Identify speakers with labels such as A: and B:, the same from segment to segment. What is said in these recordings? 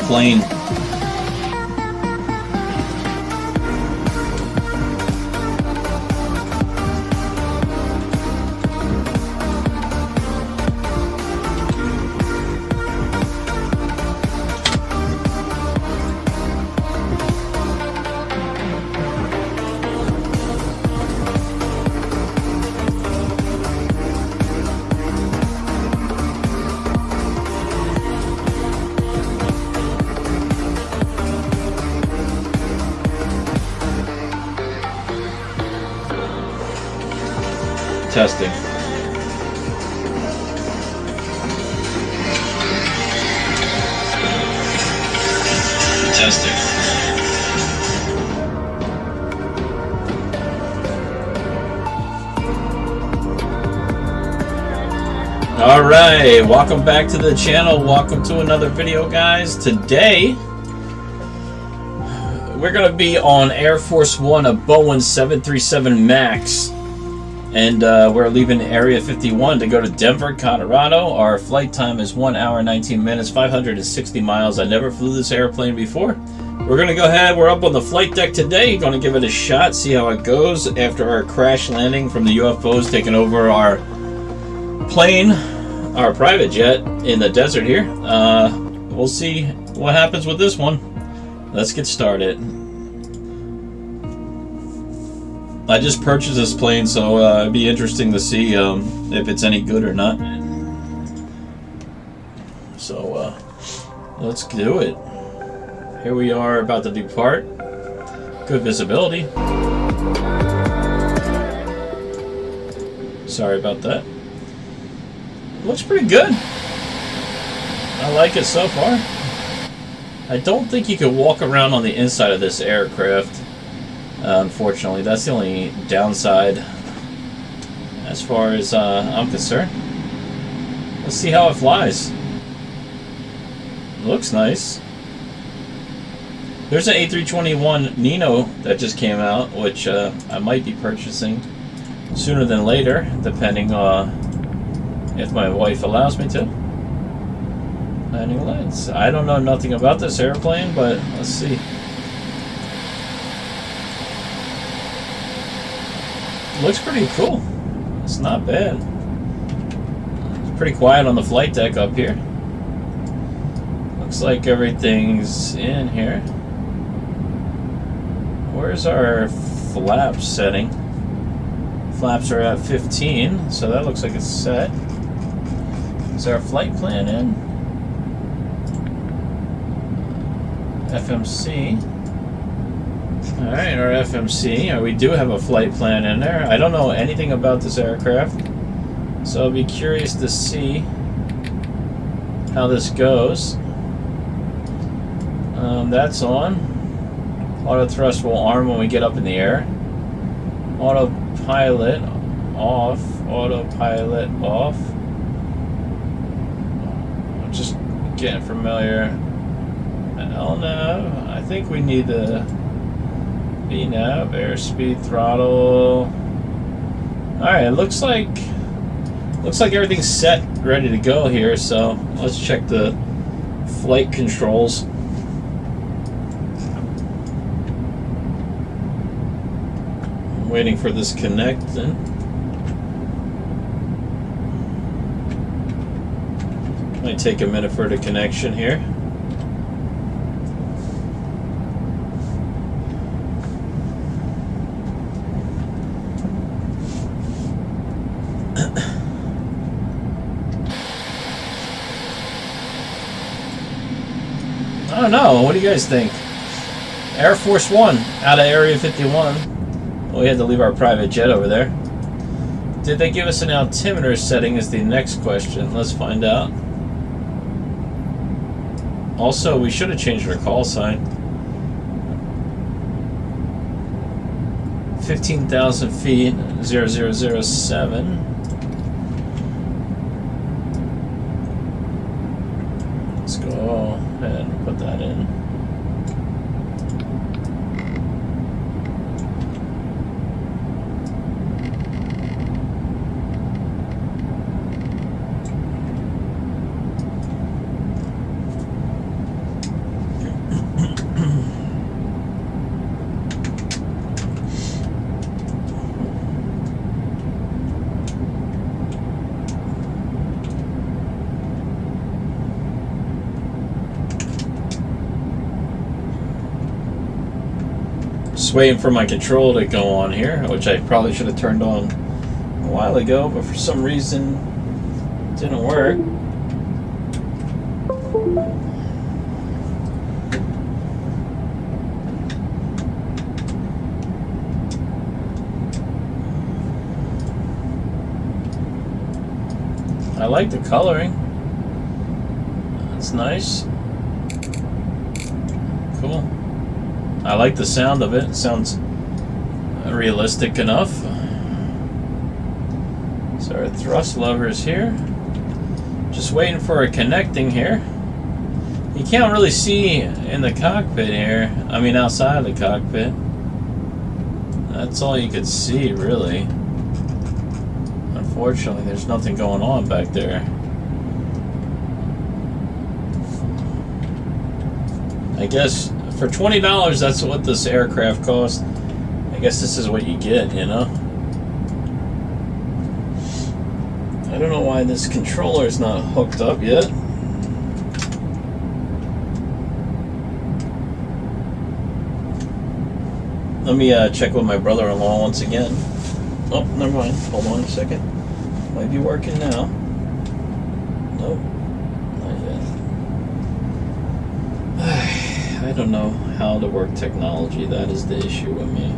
A: plane. Testing. Testing. All right, welcome back to the channel. Welcome to another video, guys. Today we're going to be on Air Force One, a Boeing 737 MAX. And we're leaving Area 51 to go to Denver, Colorado. Our flight time is 1 hour, 19 minutes, 560 miles. I never flew this airplane before. We're going to go ahead. We're up on the flight deck today. Going to give it a shot, see how it goes after our crash landing from the UFOs taking over our plane, our private jet in the desert here. We'll see what happens with this one. Let's get started. I just purchased this plane, so it'd be interesting to see if it's any good or not. So let's do it. Here we are about to depart. Good visibility. Sorry about that. Looks pretty good. I like it so far. I don't think you can walk around on the inside of this aircraft. Unfortunately, that's the only downside as far as I'm concerned. Let's see how it flies. Looks nice. There's an A321neo that just came out, which I might be purchasing sooner than later, depending if my wife allows me to. Landing lights. I don't know nothing about this airplane, but let's see. Looks pretty cool. It's not bad. It's pretty quiet on the flight deck up here. Looks like everything's in here. Where's our flap setting? Flaps are at 15, so that looks like it's set. Is our flight plan in? FMC. Alright, our FMC. We do have a flight plan in there. I don't know anything about this aircraft, so I'll be curious to see how this goes. That's on. Auto thrust will arm when we get up in the air. Autopilot off. Autopilot off. I'm just getting familiar. LNAV. I think we need the VNAV, airspeed, throttle. Alright, it looks like everything's set, ready to go here, so let's check the flight controls. I'm waiting for this connect then. Might take a minute for the connection here. I don't know. What do you guys think? Air Force One out of Area 51. Well, we had to leave our private jet over there. Did they give us an altimeter setting is the next question. Let's find out. Also, we should have changed our call sign. 15,000 feet, 0007. Let's go ahead and put that in. waiting for my control to go on here, which I probably should have turned on a while ago, but for some reason it didn't work. I like the coloring. That's nice. Cool. I like the sound of it. It sounds realistic enough. So our thrust lever's here. Just waiting for a connecting here. You can't really see in the cockpit here. I mean outside of the cockpit. That's all you could see really. Unfortunately, there's nothing going on back there. I guess for $20, that's what this aircraft cost. I guess this is what you get, you know? I don't know why this controller is not hooked up yet. Let me check with my brother-in-law once again. Oh, never mind. Hold on a second. Might be working now. Nope. Not yet. I don't know how to work technology. That is the issue with me.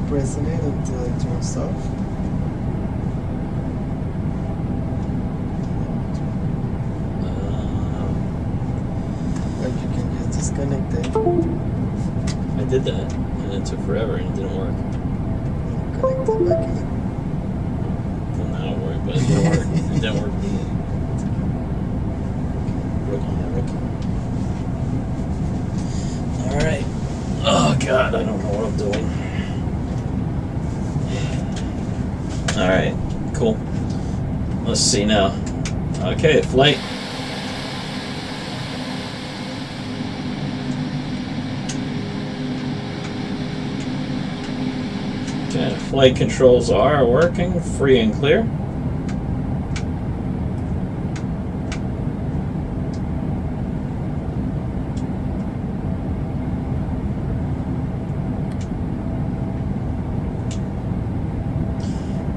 B: Pressing it until it turns off. Or you can just disconnect it.
A: I did that, and it took forever, and it didn't work.
B: Connect it back in.
A: Well, now it worked, but it didn't work. It didn't work. All right. Oh God, I don't know what I'm doing. Alright, cool. Let's see now. Okay, flight. Okay, flight controls are working, free and clear.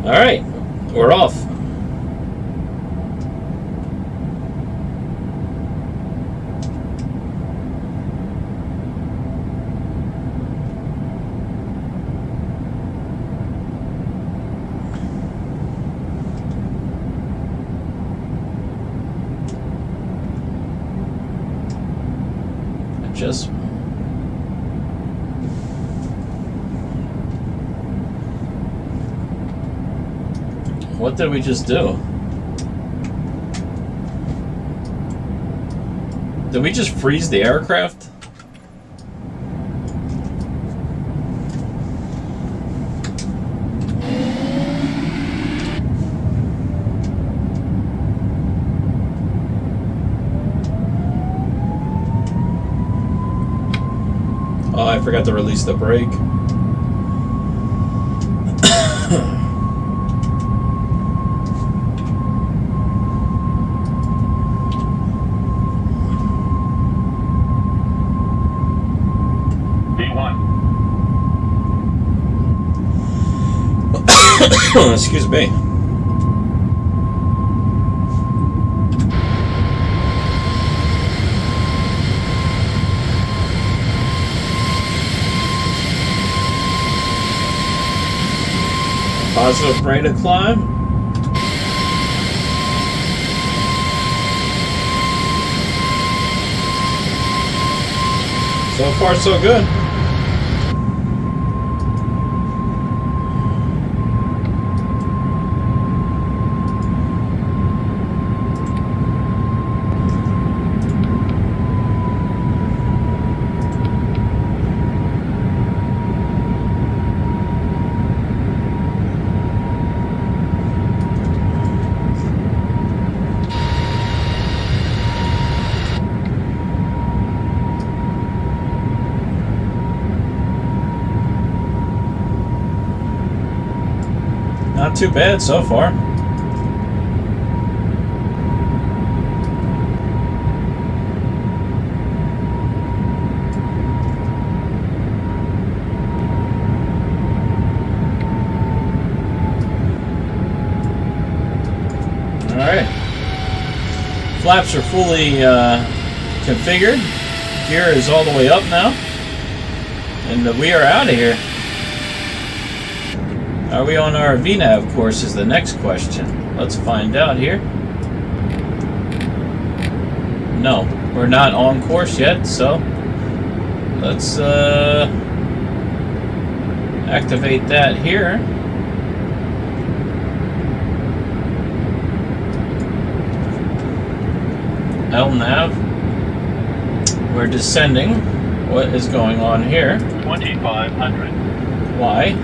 A: All right, we're off. Just what did we just do? Did we just freeze the aircraft? Oh, I forgot to release the brake. Excuse me. Positive rate of climb. So far, so good. too bad so far. Alright. Flaps are fully configured. Gear is all the way up now. And we are out of here. Are we on our VNAV course is the next question. Let's find out here. No, we're not on course yet, so let's activate that here. LNAV. We're descending. What is going on here?
C: 2500.
A: Why?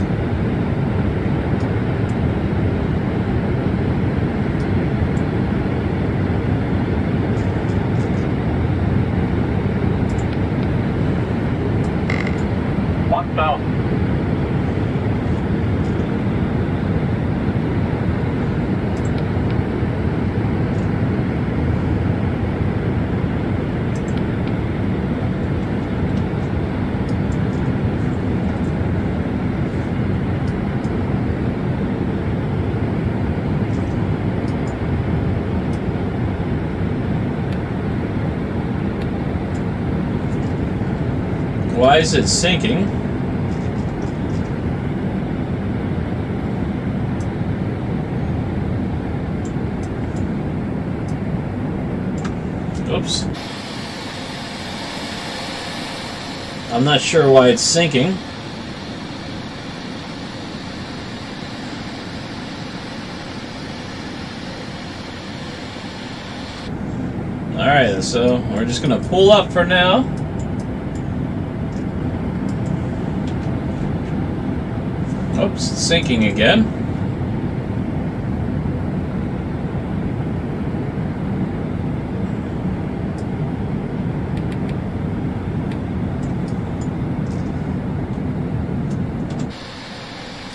A: Why is it sinking? Oops. I'm not sure why it's sinking. Alright, so we're just gonna pull up for now. Oops, it's sinking again.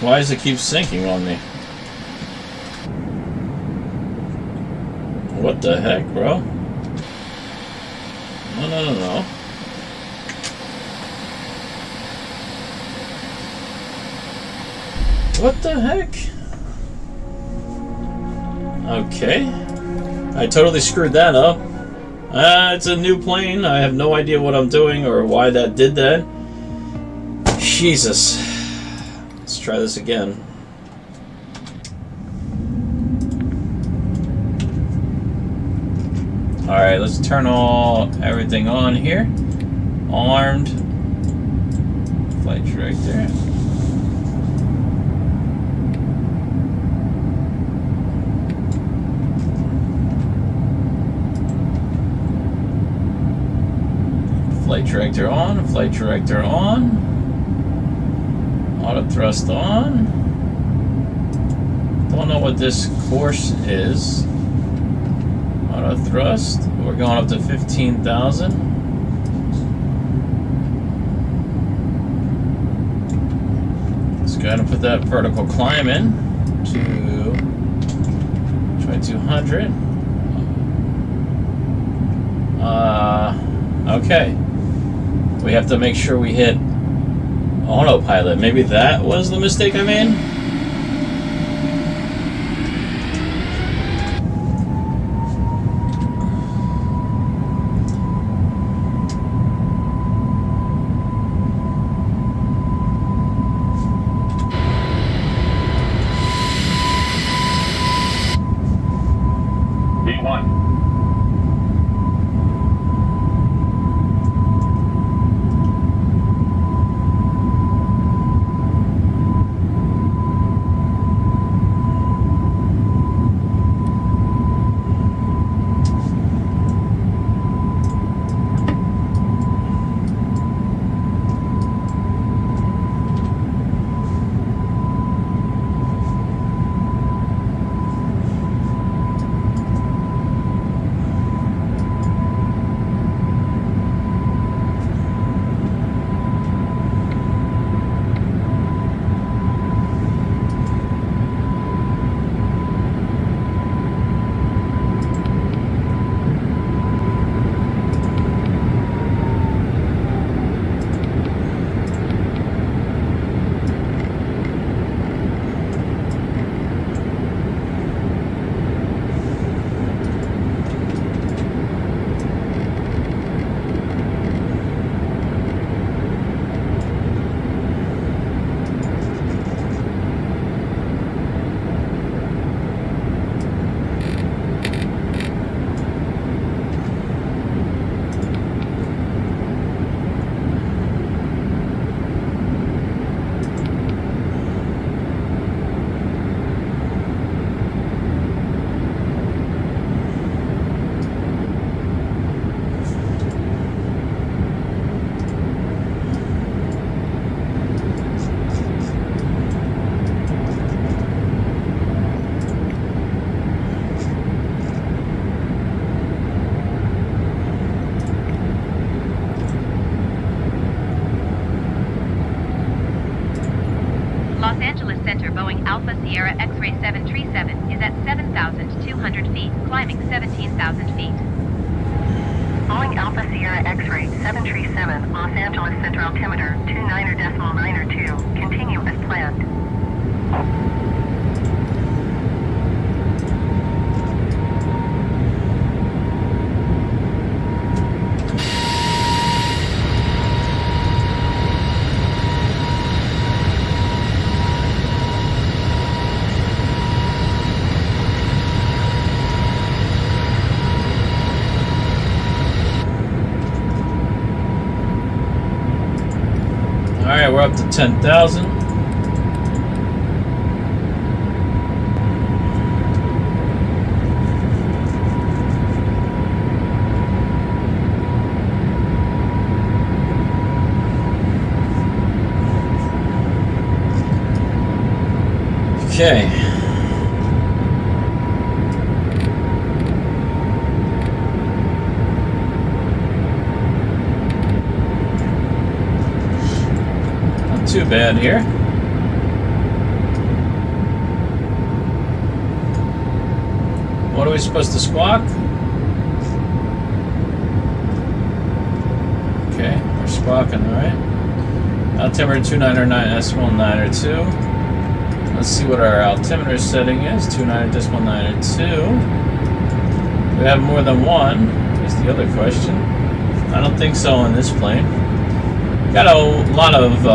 A: Why does it keep sinking on me? What the heck, bro? No. What the heck? Okay. I totally screwed that up. It's a new plane. I have no idea what I'm doing or why that did that. Jesus. Let's try this again. Alright, let's turn everything on here. Armed. Flight director. Flight director on, flight director on, auto thrust on. Don't know what this course is. Auto thrust, we're going up to 15,000. Let's go ahead and put that vertical climb in to 2200. Okay. We have to make sure we hit autopilot. Maybe that was the mistake I made?
C: V1. Center Boeing Alpha Sierra X-ray 737 is at 7,200 feet, climbing 17,000 feet.
D: Boeing Alpha Sierra X-ray 737, Los Angeles Center altimeter 29.902. Continue as planned.
A: Alright, we're up to 10,000. Okay. Too bad here. What are we supposed to squawk? Okay, we're squawking, alright. Altimeter 299.902. Let's see what our altimeter setting is. 29.902. Do we have more than one? Is the other question. I don't think so on this plane. Got a lot of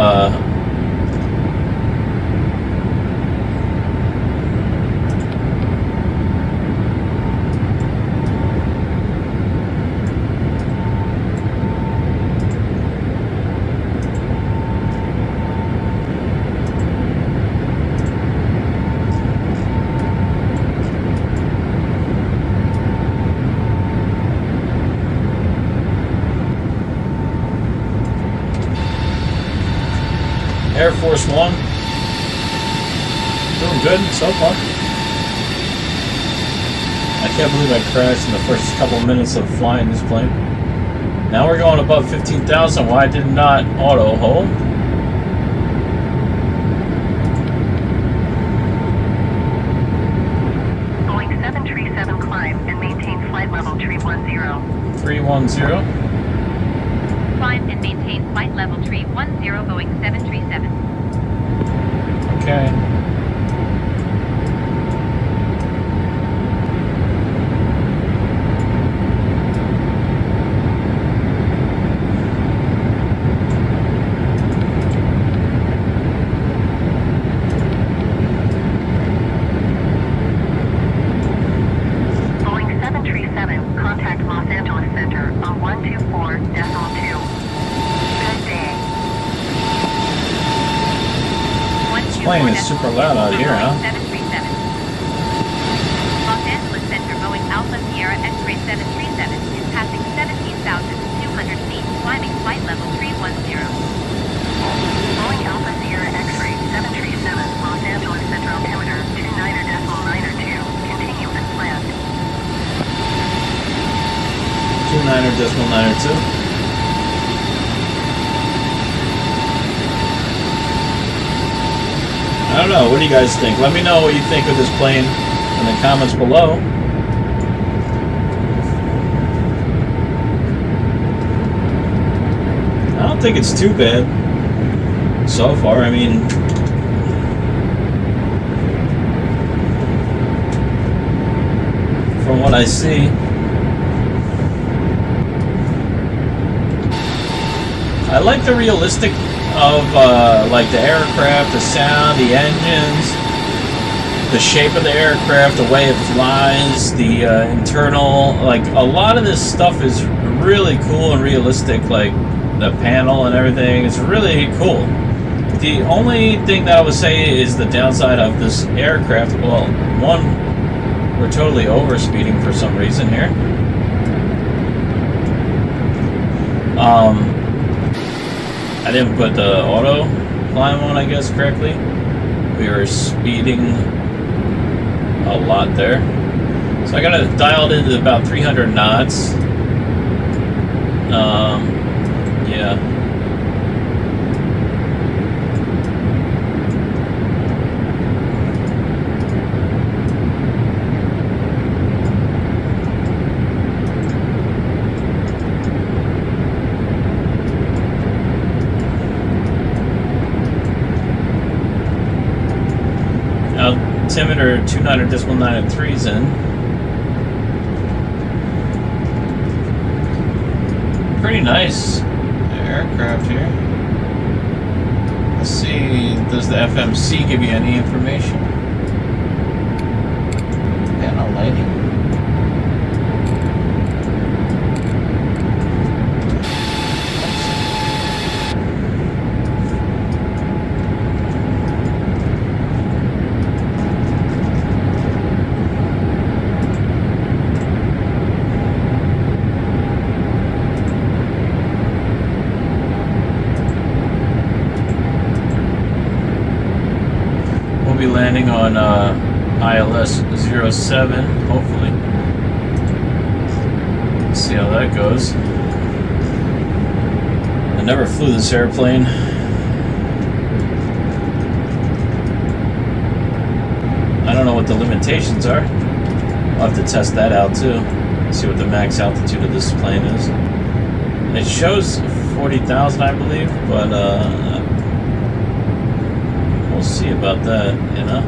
A: Air Force One. Doing good so far. I can't believe I crashed in the first couple of minutes of flying this plane. Now we're going above 15,000. Why did not auto hold?
D: Boeing 737 climb and maintain flight level 310.
A: 310.
C: Climb and maintain flight level 310 Boeing 737.
A: Okay.
D: Boeing 737, contact Los Angeles Center on 124.2. Good day.
A: Plane is super loud out here, huh?
C: 737. Los Angeles Center Boeing Alpha Sierra X-ray 737 is passing 17,200 feet, climbing flight level 310.
D: Boeing Alpha Sierra X-ray 737, Los Angeles Center altimeter 29.902. Continue as planned.
A: 29.902. I don't know. What do you guys think? Let me know what you think of this plane in the comments below. I don't think it's too bad so far. I mean, from what I see, I like the realistic of like the aircraft, the sound, the engines, the shape of the aircraft, the way it flies, the internal, like a lot of this stuff is really cool and realistic, like the panel and everything. It's really cool. The only thing that I would say is the downside of this aircraft. Well, one, we're totally overspeeding for some reason here. I didn't put the auto climb on, I guess, correctly. We were speeding a lot there. So I got it dialed into about 300 knots. Yeah. altimeter 29.903's in. Pretty nice aircraft here. Let's see, does the FMC give you any information? Yeah, no lighting. Landing on ILS 07, hopefully. Let's see how that goes. I never flew this airplane. I don't know what the limitations are. I'll have to test that out too. See what the max altitude of this plane is. It shows 40,000, I believe, but we'll see about that, you know?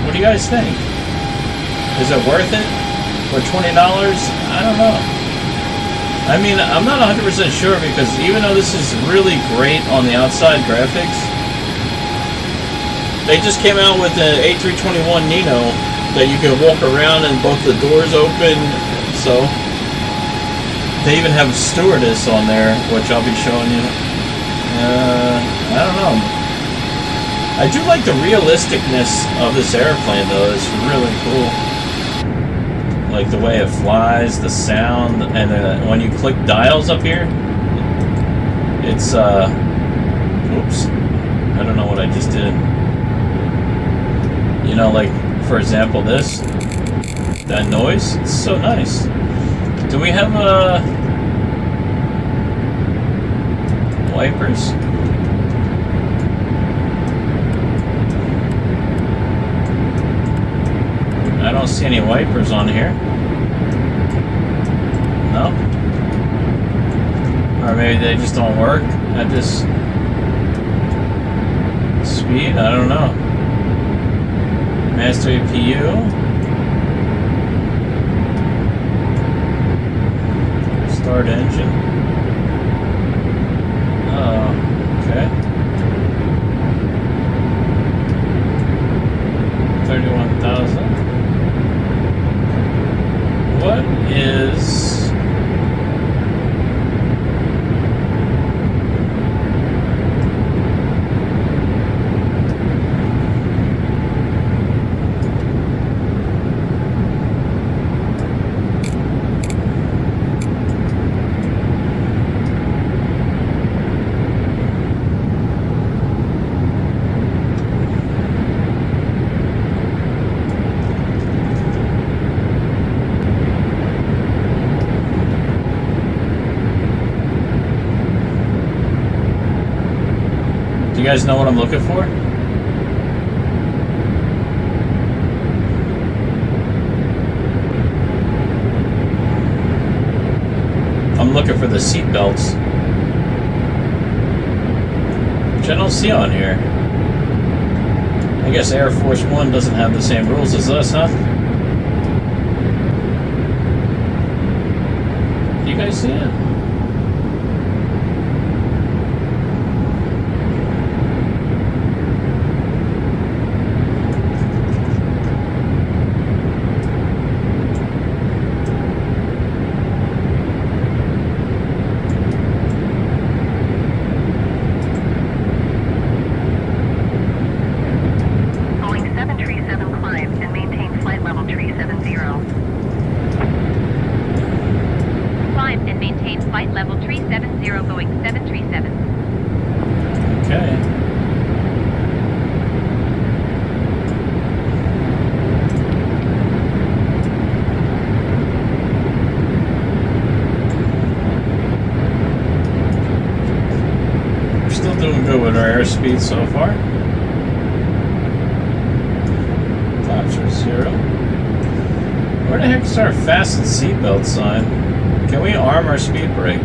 A: What do you guys think? Is it worth it for $20? I don't know. I mean, I'm not 100% sure because even though this is really great on the outside graphics, they just came out with an A321neo that you can walk around and both the doors open. So they even have a stewardess on there, which I'll be showing you. I don't know. I do like the realisticness of this airplane, though. It's really cool. Like the way it flies, the sound, and when you click dials up here, it's oops, I don't know what I just did. You know, like, for example, that noise, it's so nice. Do we have wipers? I don't see any wipers on here. No? Or maybe they just don't work at this speed? I don't know. Master APU. Start engine. Oh, okay. 31,000. What is... You guys know what I'm looking for? I'm looking for the seat belts, which I don't see on here. I guess Air Force One doesn't have the same rules as us, huh? Do you guys see it? Airspeed so far. Flaps are 0. Where the heck is our fasten seatbelt sign? Can we arm our speed brake?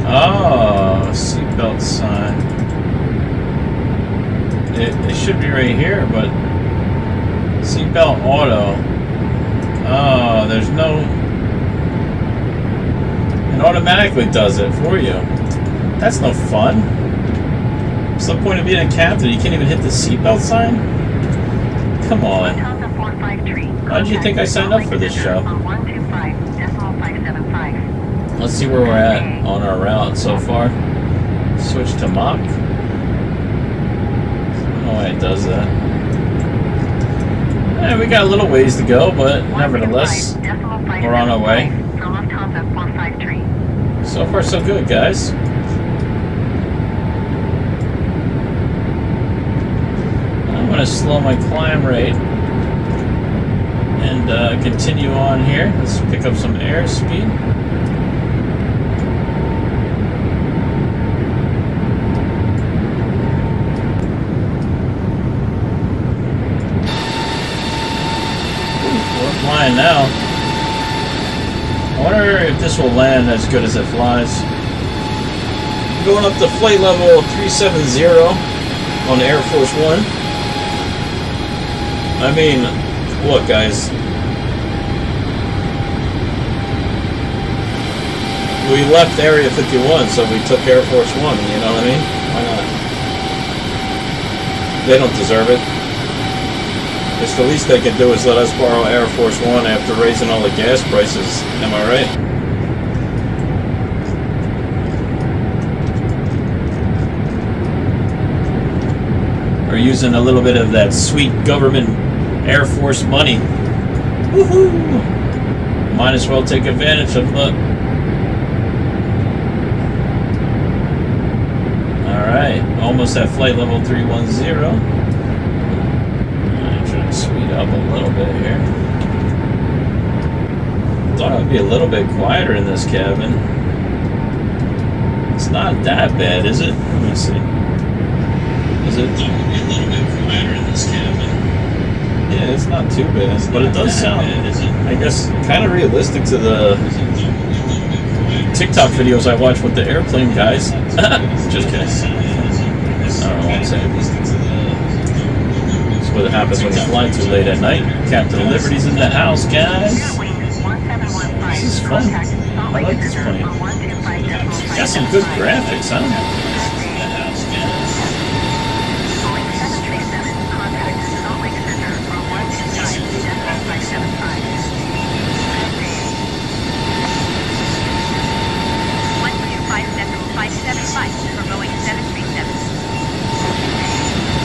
A: Oh, seatbelt sign. It should be right here, but seatbelt auto. Oh, there's no. It automatically does it for you. That's no fun. What's the point of being a captain? You can't even hit the seatbelt sign? Come on. Why did you think I signed up for this show? Let's see where we're at on our route so far. Switch to Mach. I don't know why it does that. We got a little ways to go, but nevertheless, we're on our way. So far, so good, guys. I'm going to slow my climb rate and continue on here. Let's pick up some airspeed. Flying now. I wonder if this will land as good as it flies. Going up to flight level 370 on Air Force One. I mean, look, guys. We left Area 51, so we took Air Force One. You know what I mean? Why not? They don't deserve it. It's the least they can do is let us borrow Air Force One after raising all the gas prices. Am I right? We're using a little bit of that sweet government Air Force money. Woohoo! Might as well take advantage of the... Alright, almost at flight level 310. Speed up a little bit here. Thought it would be a little bit quieter in this cabin. It's not that bad, is it? Let me see. Is it? Thought it would be a little bit quieter in this cabin. Yeah, it's not too bad, but it does sound, I guess, kind of realistic to the TikTok videos I watch with the airplane guys. Just kidding. I don't know what I'm saying. What happens when you fly too late at night. Captain Liberty's in the house, guys. This is fun. I like this plane. Got some good graphics, huh?
C: For Boeing 737.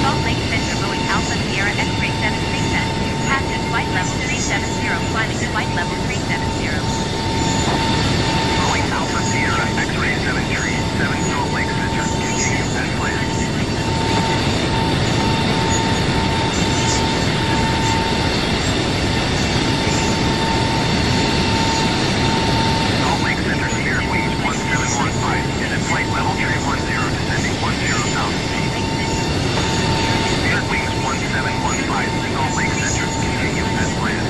C: Salt Lake Center, Boeing Alpha Sierra X-ray 737. Passing flight level 370, climbing to flight level 370.
D: Boeing Alpha Sierra X-ray 737, Salt Lake Center. Continue as planned. Salt Lake Center, Spirit Wings 1715 is at flight level 310, descending 10,000 feet. Spirit Wings 1715, Salt Lake Center. Continue as planned.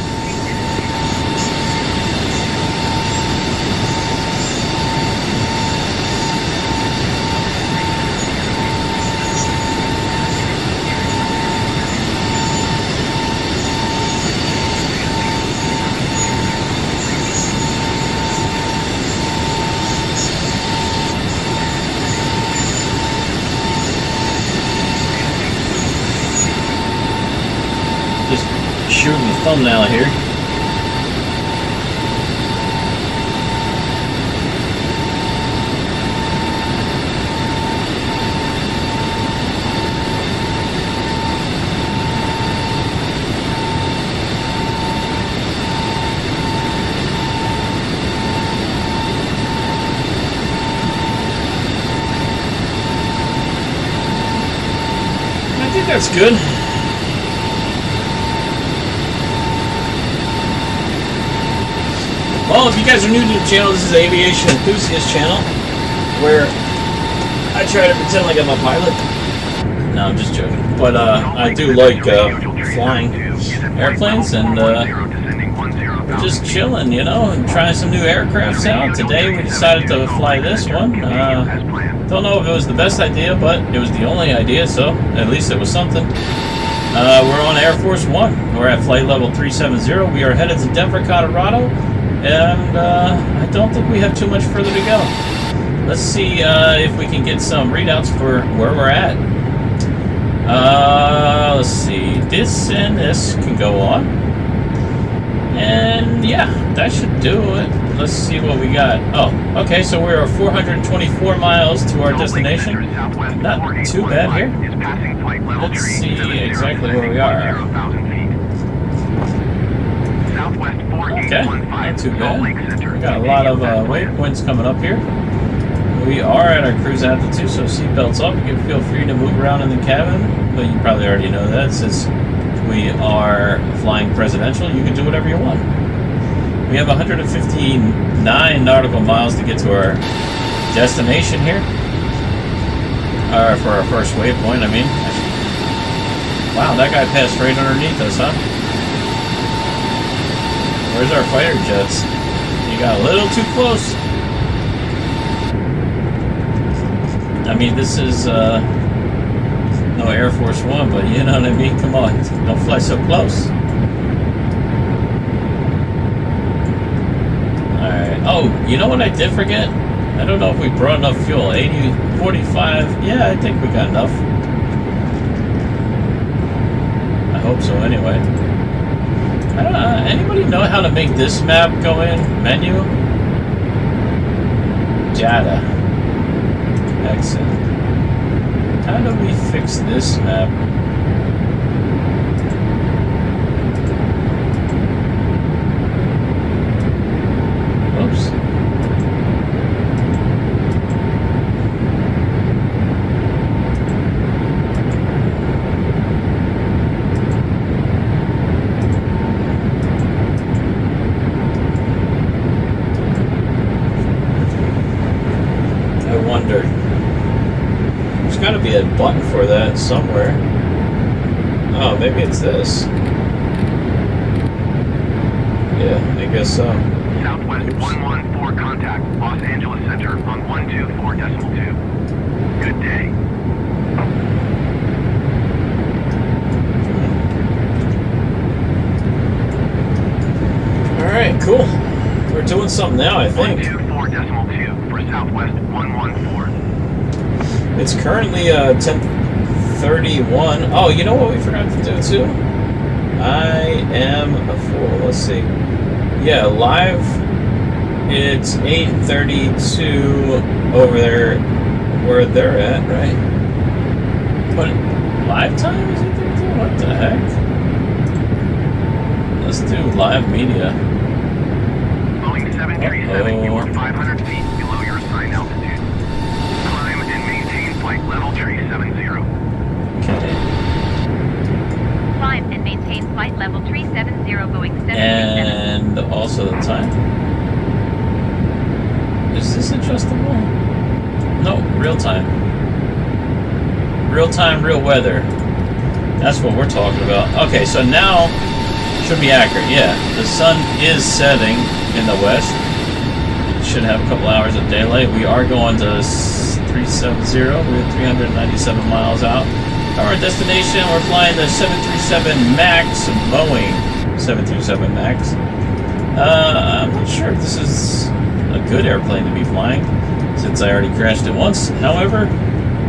A: Just shooting the thumbnail here. That's good. Well, if you guys are new to the channel, this is the Aviation Enthusiast channel, where I try to pretend like I'm a pilot. No, I'm just joking. But I do like flying airplanes, and we're just chilling, you know, and trying some new aircrafts out. Today we decided to fly this one. Don't know if it was the best idea, but it was the only idea, so at least it was something. We're on Air Force One. We're at flight level 370. We are headed to Denver, Colorado, and I don't think we have too much further to go. Let's see if we can get some readouts for where we're at. Let's see. This and this can go on. And yeah, that should do it. Let's see what we got. Oh, okay, so we're 424 miles to our destination. Not too bad here. Let's see exactly where we are. Okay, not too bad. We got a lot of waypoints coming up here. We are at our cruise altitude, so seatbelts up. You can feel free to move around in the cabin, but you probably already know that since we are flying presidential. You can do whatever you want. We have 159 nautical miles to get to our destination here. For our first waypoint, I mean. Wow, that guy passed right underneath us, huh? Where's our fighter jets? You got a little too close. I mean, this is no Air Force One, but you know what I mean? Come on, don't fly so close. Alright, oh, you know what I did forget? I don't know if we brought enough fuel. 80, 45, yeah, I think we got enough. I hope so anyway. Anybody know how to make this map go in? Menu? Data. Exit. How do we fix this map? Oops. I wonder. There's got to be a button for that somewhere. Oh, maybe it's this. Yeah, I guess so.
D: Southwest 114 contact, Los Angeles Center on 124.2. Good day.
A: Alright, cool. We're doing something now, I think.
D: 124.2 for Southwest 114.
A: It's currently 10:31. Oh, you know what we forgot to do too? I am a fool. Let's see. Yeah, live. It's 8:32 over there, where they're at, right? But live time is 8:32. What the heck? Let's do live media.
D: Boeing 737, you are 500 feet below your assigned altitude. Climb and maintain flight level 370.
A: Okay.
C: Climb and maintain flight level 370 Boeing 737.
A: And also the time. Is this adjustable? No, real time. Real time, real weather. That's what we're talking about. Okay, so now should be accurate. Yeah, the sun is setting in the west. Should have a couple hours of daylight. We are going to 370. We're 397 miles out. Our destination, we're flying the 737 MAX, Boeing 737 MAX. I'm not sure if this is a good airplane to be flying, since I already crashed it once. However,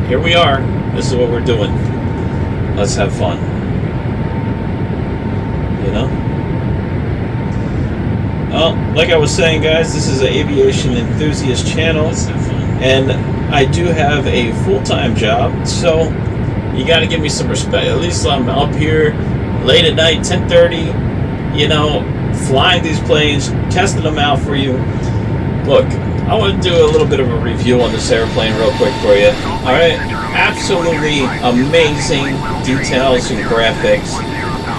A: here we are. This is what we're doing. Let's have fun. You know? Well, like I was saying, guys, this is an Aviation Enthusiast channel, and I do have a full-time job, so you got to give me some respect. At least I'm up here late at night, 10:30, you know, flying these planes, testing them out for you. Look, I want to do a little bit of a review on this airplane real quick for you. Alright, absolutely amazing details and graphics.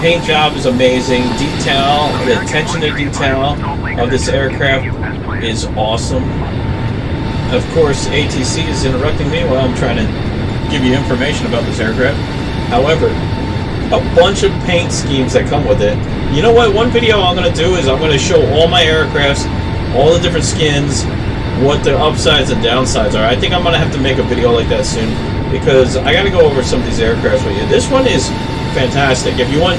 A: Paint job is amazing. Detail, the attention to detail of this aircraft is awesome. Of course, ATC is interrupting me while I'm trying to give you information about this aircraft. However, a bunch of paint schemes that come with it. You know what? One video I'm going to do is I'm going to show all my aircrafts, all the different skins, what the upsides and downsides are. I think I'm going to have to make a video like that soon because I got to go over some of these aircrafts with you. This one is fantastic. If you want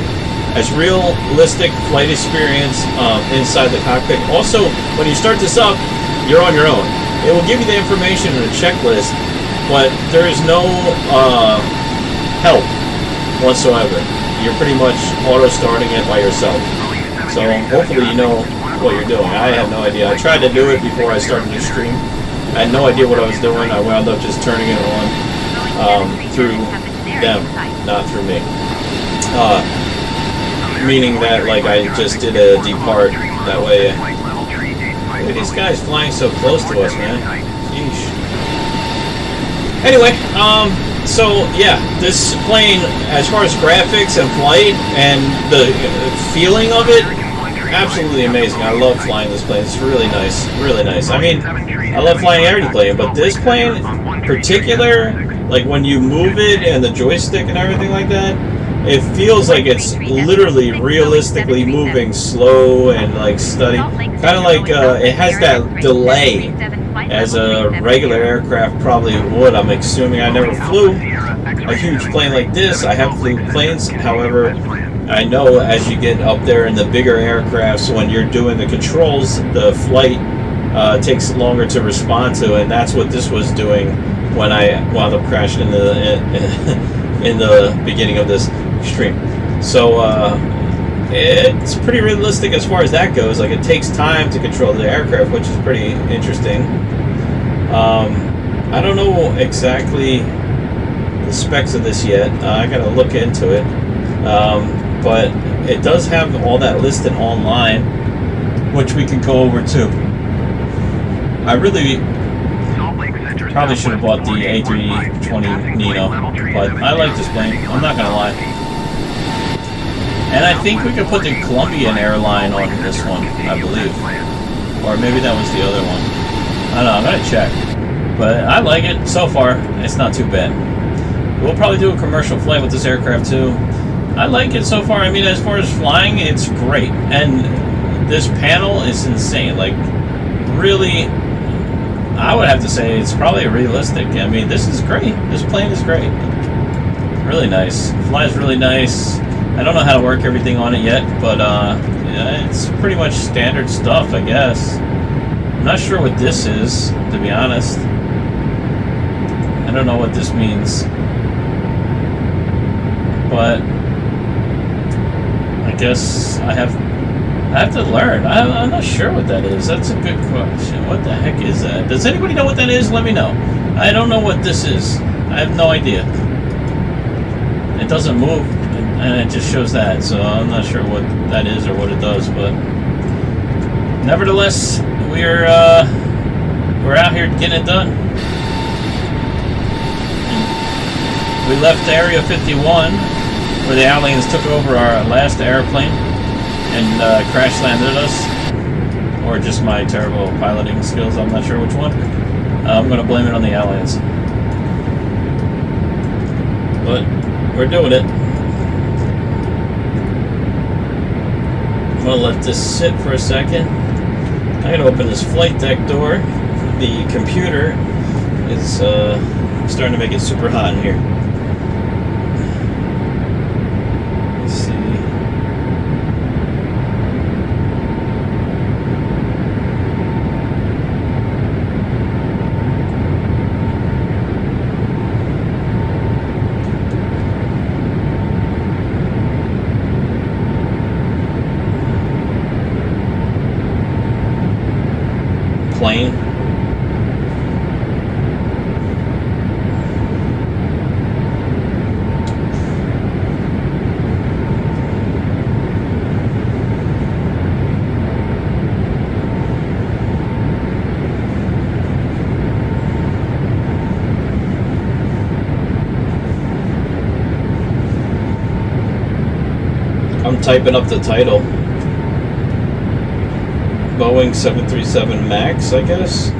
A: as realistic flight experience inside the cockpit. Also, when you start this up, you're on your own. It will give you the information in a checklist, but there is no help whatsoever. You're pretty much auto-starting it by yourself. So hopefully you know what you're doing. I have no idea. I tried to do it before I started the stream. I had no idea what I was doing. I wound up just turning it on through them, not through me. Meaning that, like, I just did a depart that way. Look at these guys flying so close to us, man. Sheesh. Anyway, so yeah, this plane, as far as graphics and flight and the feeling of it, absolutely amazing. I love flying this plane. It's really nice, really nice. I mean, I love flying every plane, but this plane in particular, like when you move it and the joystick and everything like that, it feels like it's literally realistically moving slow and like steady. Kind of like it has that delay as a regular aircraft probably would. I'm assuming. I never flew a huge plane like this. I have flew planes, however, I know as you get up there in the bigger aircrafts, when you're doing the controls, the flight takes longer to respond to, and that's what this was doing when I wound up crashing in the beginning of this stream. So it's pretty realistic as far as that goes. Like, it takes time to control the aircraft, which is pretty interesting. I don't know exactly the specs of this yet. I gotta look into it. But it does have all that listed online, which we can go over too. I really probably should have bought the A320 Neo, but I like this plane. I'm not gonna lie. And I think we could put the Colombian airline on this one, I believe. Or maybe that was the other one. I don't know, I'm gonna check. But I like it so far. It's not too bad. We'll probably do a commercial flight with this aircraft too. I like it so far. I mean, as far as flying, it's great. And this panel is insane. Like, really, I would have to say it's probably realistic. I mean, this is great. This plane is great. Really nice. Flies really nice. I don't know how to work everything on it yet, but yeah, it's pretty much standard stuff, I guess. I'm not sure what this is, to be honest. I don't know what this means. But I guess I have to learn. I'm not sure what that is. That's a good question. What the heck is that? Does anybody know what that is? Let me know. I don't know what this is. I have no idea. It doesn't move, and it just shows that, so I'm not sure what that is or what it does, but nevertheless, we're out here getting it done. We left Area 51, where the aliens took over our last airplane and crash landed us, or just my terrible piloting skills. I'm not sure which one. I'm going to blame it on the aliens, but we're doing it. I'm going to let this sit for a second. I'm going to open this flight deck door. The computer is starting to make it super hot in here. Let's see. Plane. typing up the title. Boeing 737 MAX, I guess.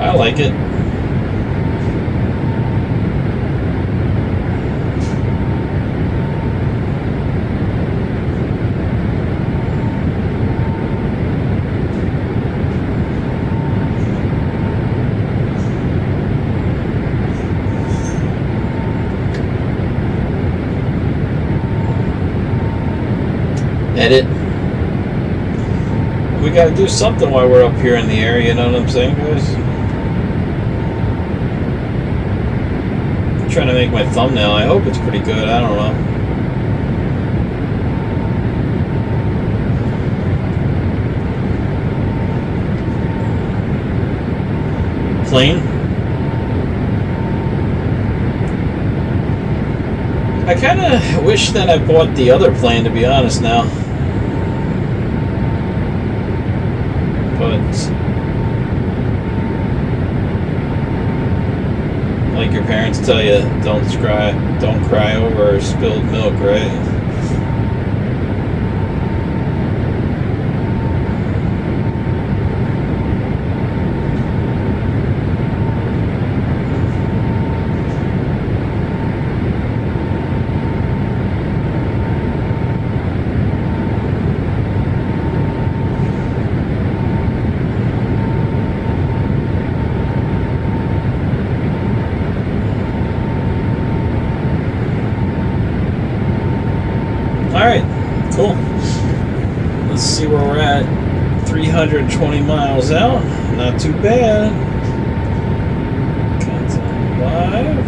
A: I like it. Edit. We gotta do something while we're up here in the area, you know what I'm saying, guys? I'm trying to make my thumbnail. I hope it's pretty good. I don't know. Plane. I kind of wish that I bought the other plane, to be honest now. But like your parents tell you, don't cry over spilled milk, right? Alright, cool. Let's see where we're at. 320 miles out. Not too bad. Content live.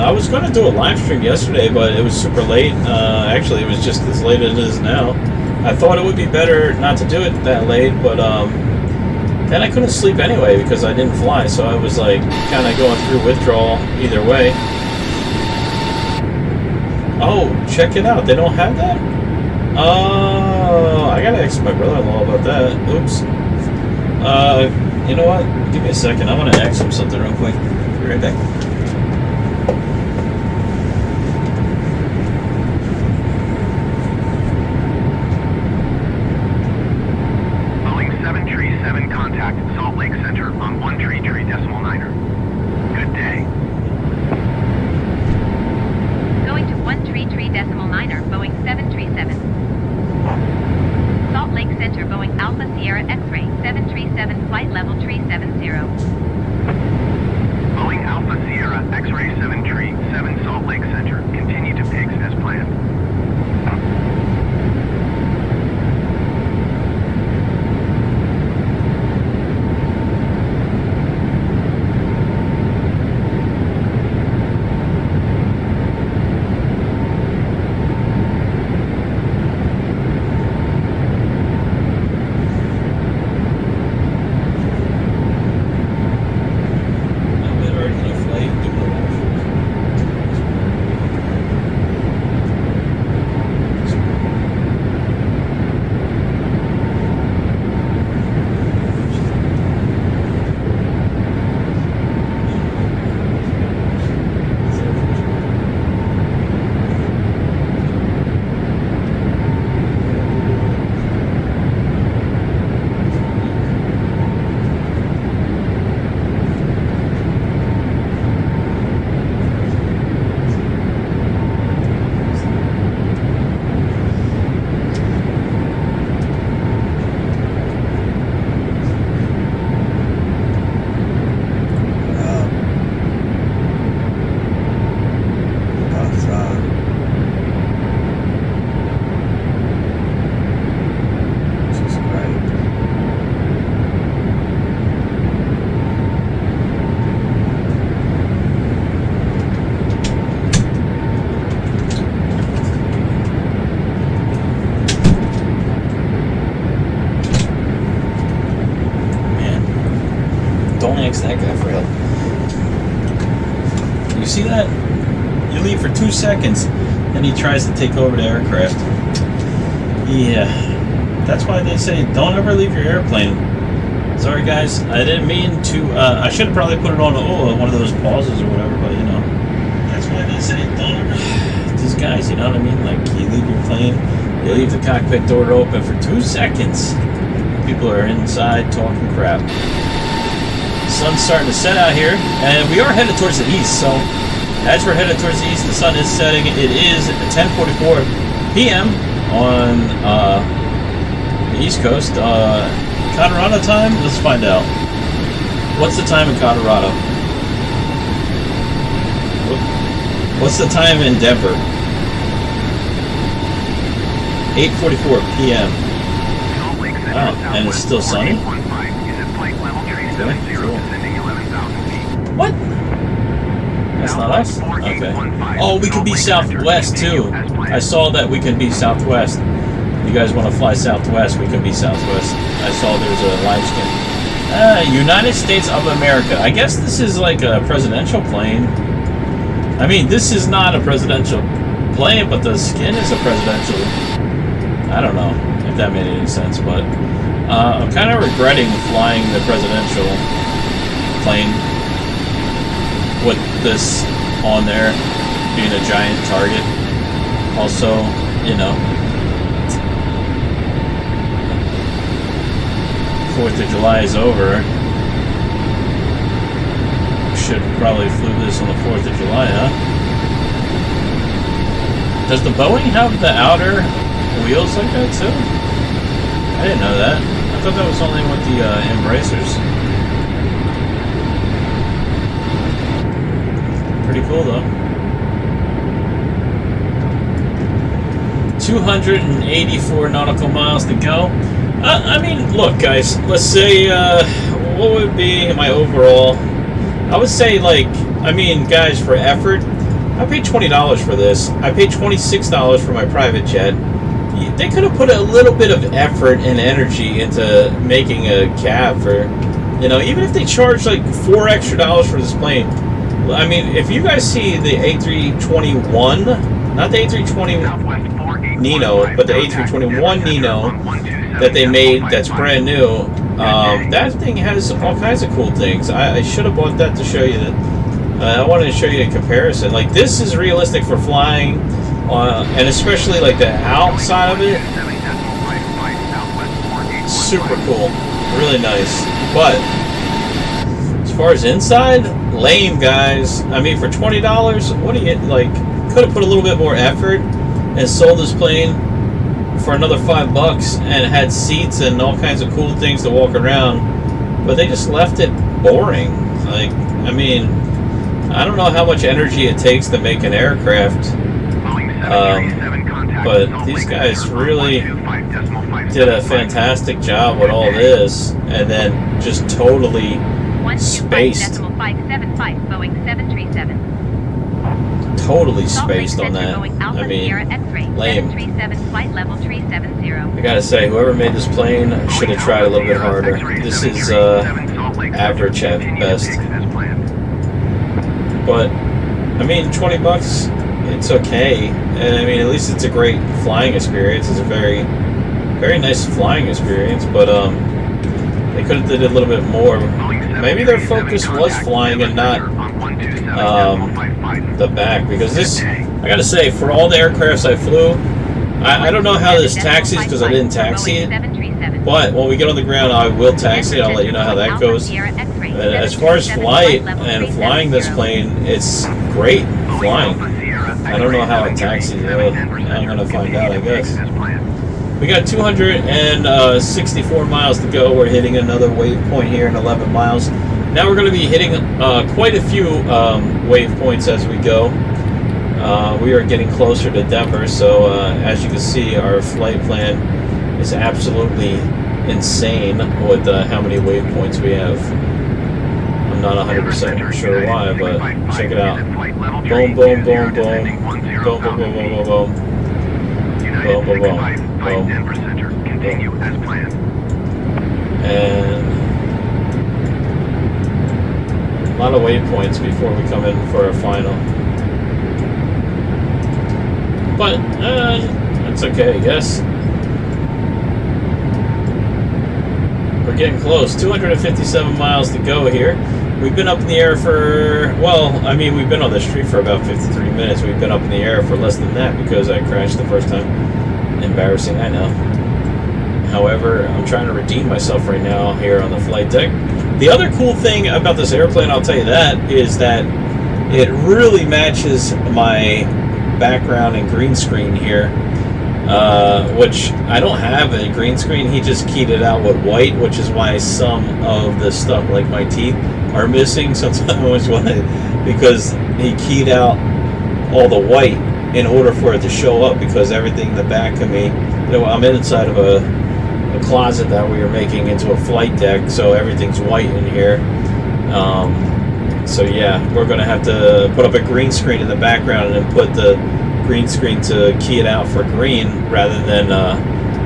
A: I was going to do a live stream yesterday, but it was super late. Actually, it was just as late as it is now. I thought it would be better not to do it that late, but then I couldn't sleep anyway because I didn't fly, so I was like kind of going through withdrawal either way. Oh, check it out. They don't have that? Oh, I gotta ask my brother-in-law about that. Oops. You know what? Give me a second. I want to ask him something real quick. Be right back.
D: Boeing 737 contact Salt Lake Center on 133.9er. Good day.
C: Going to 133.9er, Boeing 737. Salt Lake Center, Boeing Alpha Sierra X-Ray 737, flight level 370.
D: Boeing Alpha Sierra X-Ray 737 Salt Lake Center. Continue to PIGS as planned.
A: Don't ask that guy for help. You see that? You leave for 2 seconds, and he tries to take over the aircraft. Yeah, that's why they say don't ever leave your airplane. Sorry guys, I didn't mean to, I should have probably put it on one of those pauses or whatever, but you know. That's why they say don't ever leave. These guys, you know what I mean? Like, you leave your plane, you leave the cockpit door open for 2 seconds. People are inside talking crap. The sun's starting to set out here, and we are headed towards the east, so as we're headed towards the east, the sun is setting. It is 10:44 p.m. on the East Coast. Colorado time? Let's find out. What's the time in Colorado? What's the time in Denver? 8:44 p.m. Wow, and it's still sunny? Okay, cool. What? That's not us? Okay. Oh, we can be southwest too. I saw that we can be southwest. You guys want to fly southwest, we can be southwest. I saw there's a live scan. United States of America. I guess this is like a presidential plane. I mean, this is not a presidential plane, but the skin is a presidential. I don't know if that made any sense, but I'm kind of regretting flying the presidential plane with this on there being a giant target. Also, you know, 4th of July is over. Should probably flew this on the 4th of July, huh? Does the Boeing have the outer wheels like that too? I didn't know that. I thought that was only with the embracers. Pretty cool though. 284 nautical miles to go. I mean, look guys, let's say, what would be my overall? I would say, like, I mean, guys, for effort, I paid $20 for this. I paid $26 for my private jet. They could have put a little bit of effort and energy into making a cab for, you know, even if they charge like $4 extra for this plane. I mean, if you guys see the A321, not the A320 Neo, but the A321 Neo that they made that's brand new, that thing has all kinds of cool things. I should have bought that to show you that. I wanted to show you a comparison. Like, this is realistic for flying, and especially like the outside of it. Super cool, really nice. But as far as inside, lame, guys. I mean, for $20, what do you like? Could have put a little bit more effort and sold this plane for another $5 and had seats and all kinds of cool things to walk around, but they just left it boring. Like, I mean, I don't know how much energy it takes to make an aircraft, but these guys really did a fantastic job with all this, and then just totally spaced.
C: Boeing 737.
A: Totally spaced on that. I mean, lame. I gotta say, whoever made this plane should have tried a little bit harder. This is average at best. But I mean, $20, it's okay. And I mean, at least it's a great flying experience. It's a very, very nice flying experience. But they could have did a little bit more. Maybe their focus was flying and not the back, because this, I gotta say, for all the aircrafts I flew, I don't know how this taxis because I didn't taxi it, but when we get on the ground I will taxi it. I'll let you know how that goes. As far as flight and flying this plane, it's great flying. I don't know how it taxis it. I'm gonna find out, I guess. We got 264 miles to go. We're hitting another waypoint here in 11 miles. Now we're going to be hitting quite a few waypoints as we go. We are getting closer to Denver, so as you can see, our flight plan is absolutely insane with how many waypoints we have. I'm not 100% sure why, but check it out. Boom, boom, boom, boom. Boom, boom, boom, boom, boom, boom. Boom, boom, boom. Boom. And a lot of waypoints before we come in for our final. But that's okay, I guess. We're getting close. 257 miles to go here. We've been up in the air for, well, I mean, we've been on the street for about 53 minutes. We've been up in the air for less than that because I crashed the first time. Embarrassing, I know. However, I'm trying to redeem myself right now here on the flight deck. The other cool thing about this airplane, I'll tell you that, is that it really matches my background and green screen here. Which I don't have a green screen. He just keyed it out with white, which is why some of the stuff like my teeth are missing. Sometimes because he keyed out all the white in order for it to show up, because everything in the back of me, you know, I'm inside of a closet that we are making into a flight deck, so everything's white in here. So yeah, we're gonna have to put up a green screen in the background and then put the green screen to key it out for green rather than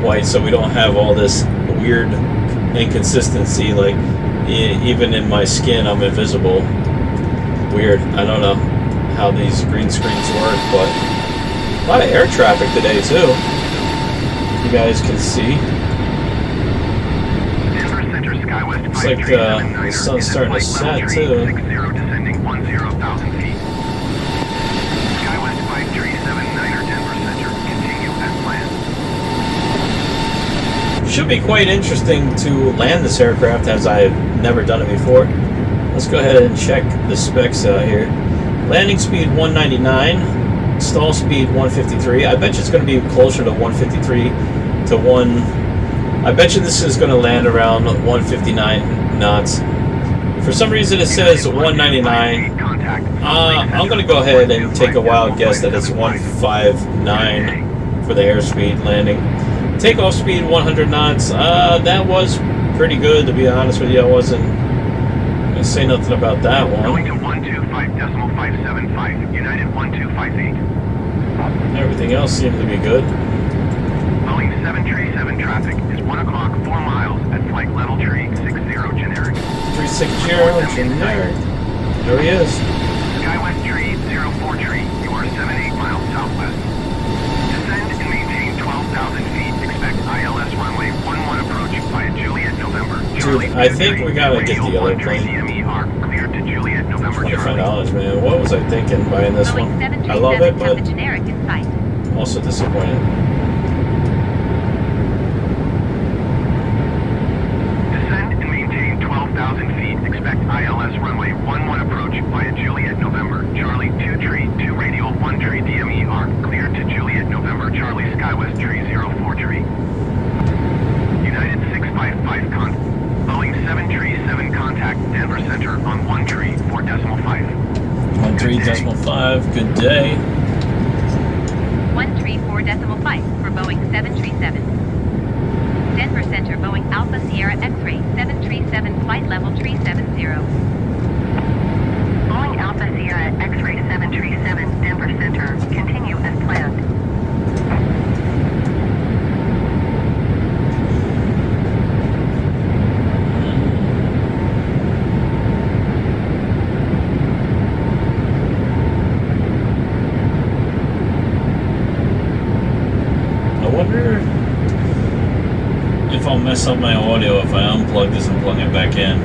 A: white, so we don't have all this weird inconsistency, like even in my skin I'm invisible. Weird. I don't know how these green screens work, but a lot of air traffic today too. You guys can see. Looks like the sun's starting to set too. Should be quite interesting to land this aircraft, as I've never done it before. Let's go ahead and check the specs out here. Landing speed 199, stall speed 153. I bet you it's going to be closer to 153 to 1. I bet you this is going to land around 159 knots. For some reason it says 199. I'm going to go ahead and take a wild guess that it's 159 for the airspeed landing. Takeoff speed 100 knots. That was pretty good, to be honest with you. I wasn't going to say nothing about that one.
D: Going to 125.575, United 1258.
A: Everything else seemed to be good.
D: Boeing 737 traffic is 1 o'clock, 4 miles at flight level tree 60 generic.
A: 360 generic. There he is.
D: Skywest tree 04 tree, you are 78 miles southwest. Descend and maintain 12,000 feet. Expect ILS runway 11 approach via Juliet November.
A: Dude, I think we gotta get the other plane.
D: Cleared to Juliet November.
A: $25, man. What was I thinking buying this one? I love it, but also disappointed.
D: Descend and maintain 12,000 feet. Expect ILS runway 11 approach via Juliet November. Charlie 2 tree, 2 radial, 1 tree DME cleared to Juliet November. Charlie Skywest tree 04 tree. United 655 Boeing 737 contact Denver Center on 13.5.
A: 13.5. Good day.
C: 134.5 for Boeing 737. Denver Center, Boeing Alpha Sierra X-ray 737 flight level 370. Boeing Alpha Sierra X-ray 737 Denver Center, continue as planned.
A: I'll mess up my audio if I unplug this and plug it back in.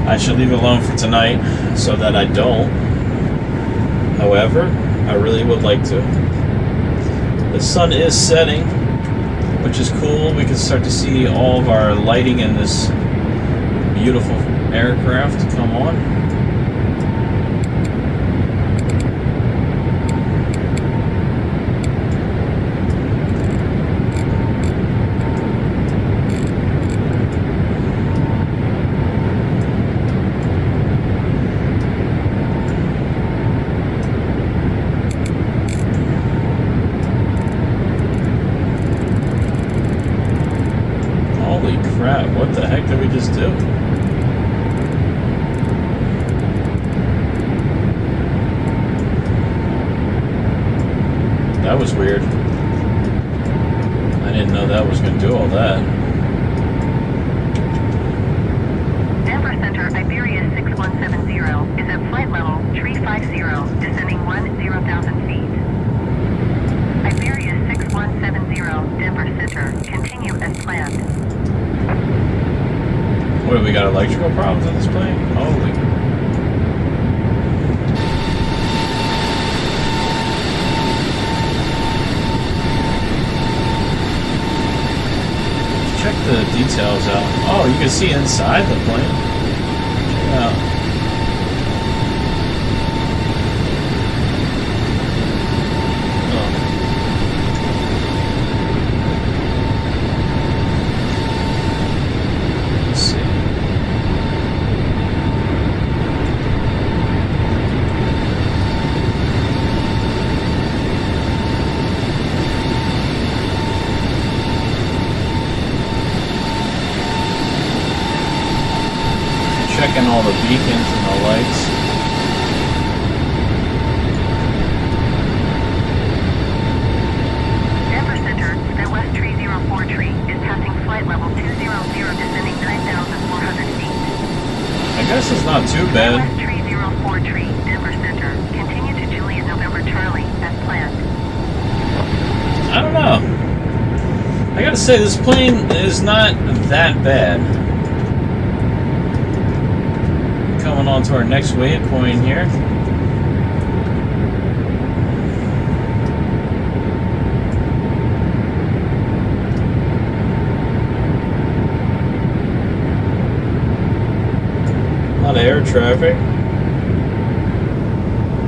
A: I should leave it alone for tonight so that I don't. However, I really would like to. The sun is setting, which is cool. We can start to see all of our lighting in this beautiful aircraft come on. What the heck did we just do? That was weird. I didn't know that was going to do all that.
C: Denver Center, Iberia 6170 is at flight level 350, descending 10,000 feet. Iberia 6170, Denver Center, continue as planned.
A: What, do we got electrical problems on this plane? Holy. Check the details out. Oh, you can see inside the plane. Check it out. Checking all the beacons and the lights.
C: Denver Center, Midwest Tree 04 tree is passing flight level 200, descending 9,400 feet.
A: I guess it's not too bad.
C: Midwest Tree 04 tree, Denver Center. Continue to Juliet November Charlie as planned.
A: I don't know. I gotta say, this plane is not that bad. Coming on to our next waypoint here. A lot of air traffic.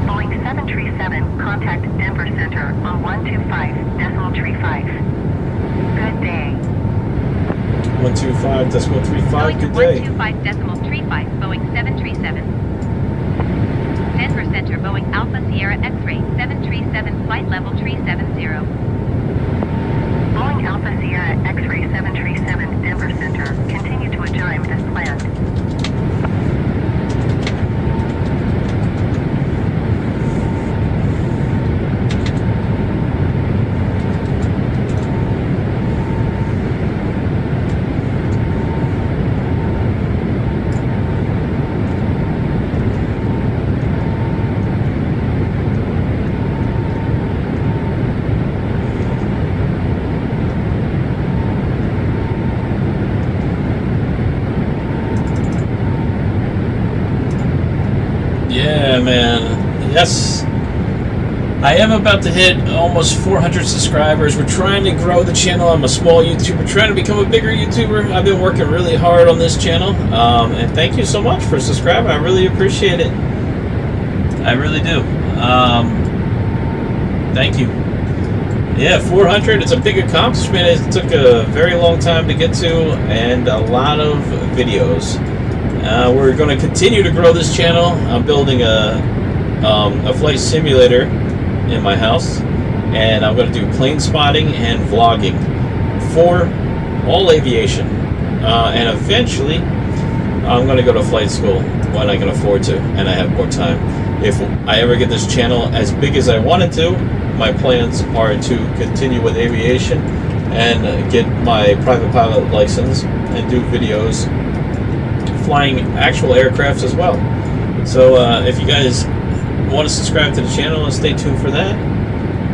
C: Boeing 737, contact Denver Center on 125.35. Good day.
A: 125.35. Good day.
C: 125.35, Boeing 737. Denver Center, Boeing Alpha Sierra X-ray 737, flight level 370. Boeing Alpha Sierra X-ray 737, Denver Center. Continue to adjourn as planned.
A: Yeah, man. Yes. I am about to hit almost 400 subscribers. We're trying to grow the channel. I'm a small YouTuber, trying to become a bigger YouTuber. I've been working really hard on this channel. And thank you so much for subscribing. I really appreciate it. I really do. Thank you. Yeah, 400. It's a big accomplishment. It took a very long time to get to, and a lot of videos. We're going to continue to grow this channel. I'm building a flight simulator in my house, and I'm going to do plane spotting and vlogging for all aviation. And eventually, I'm going to go to flight school when I can afford to, and I have more time. If I ever get this channel as big as I want it to, my plans are to continue with aviation and get my private pilot license and do videos flying actual aircrafts as well. So if you guys want to subscribe to the channel and stay tuned for that,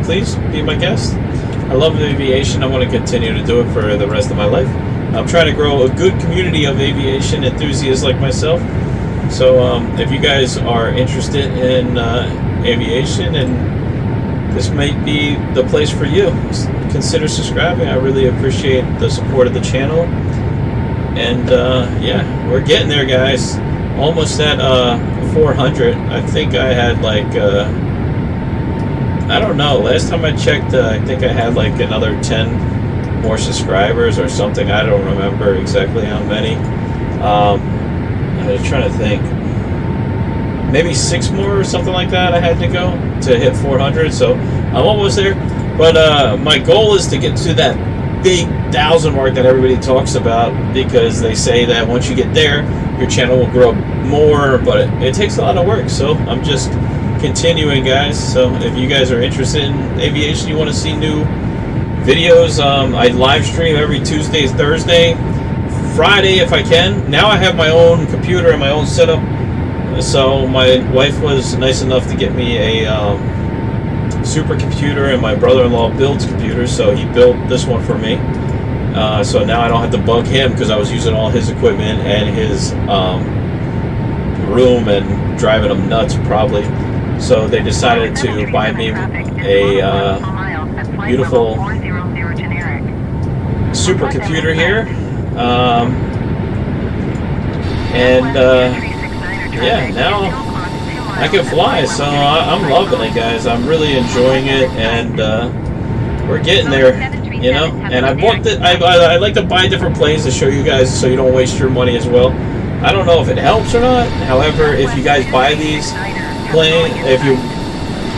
A: please be my guest. I love aviation. I want to continue to do it for the rest of my life. I'm trying to grow a good community of aviation enthusiasts like myself. So if you guys are interested in aviation, and this might be the place for you, consider subscribing. I really appreciate the support of the channel. And yeah, we're getting there, guys. Almost at 400. I think I had like I don't know, last time I checked, I think I had like another 10 more subscribers or something. I don't remember exactly how many. I was trying to think, maybe 6 more or something like that I had to go to hit 400. So I'm almost there, but my goal is to get to that big 1,000 mark that everybody talks about, because they say that once you get there, your channel will grow more, but it takes a lot of work. So I'm just continuing, guys. So if you guys are interested in aviation, you want to see new videos, I live stream every Tuesday, Thursday, Friday if I can. Now I have my own computer and my own setup, so my wife was nice enough to get me a supercomputer, and my brother-in-law builds computers, so he built this one for me. So now I don't have to bug him because I was using all his equipment and his room and driving him nuts probably. So they decided to buy me a beautiful supercomputer here. Yeah, now I can fly, so I'm loving it, guys. I'm really enjoying it, and we're getting there, you know. And I bought I like to buy different planes to show you guys, so you don't waste your money as well. I don't know if it helps or not. However, if you guys buy these planes, if you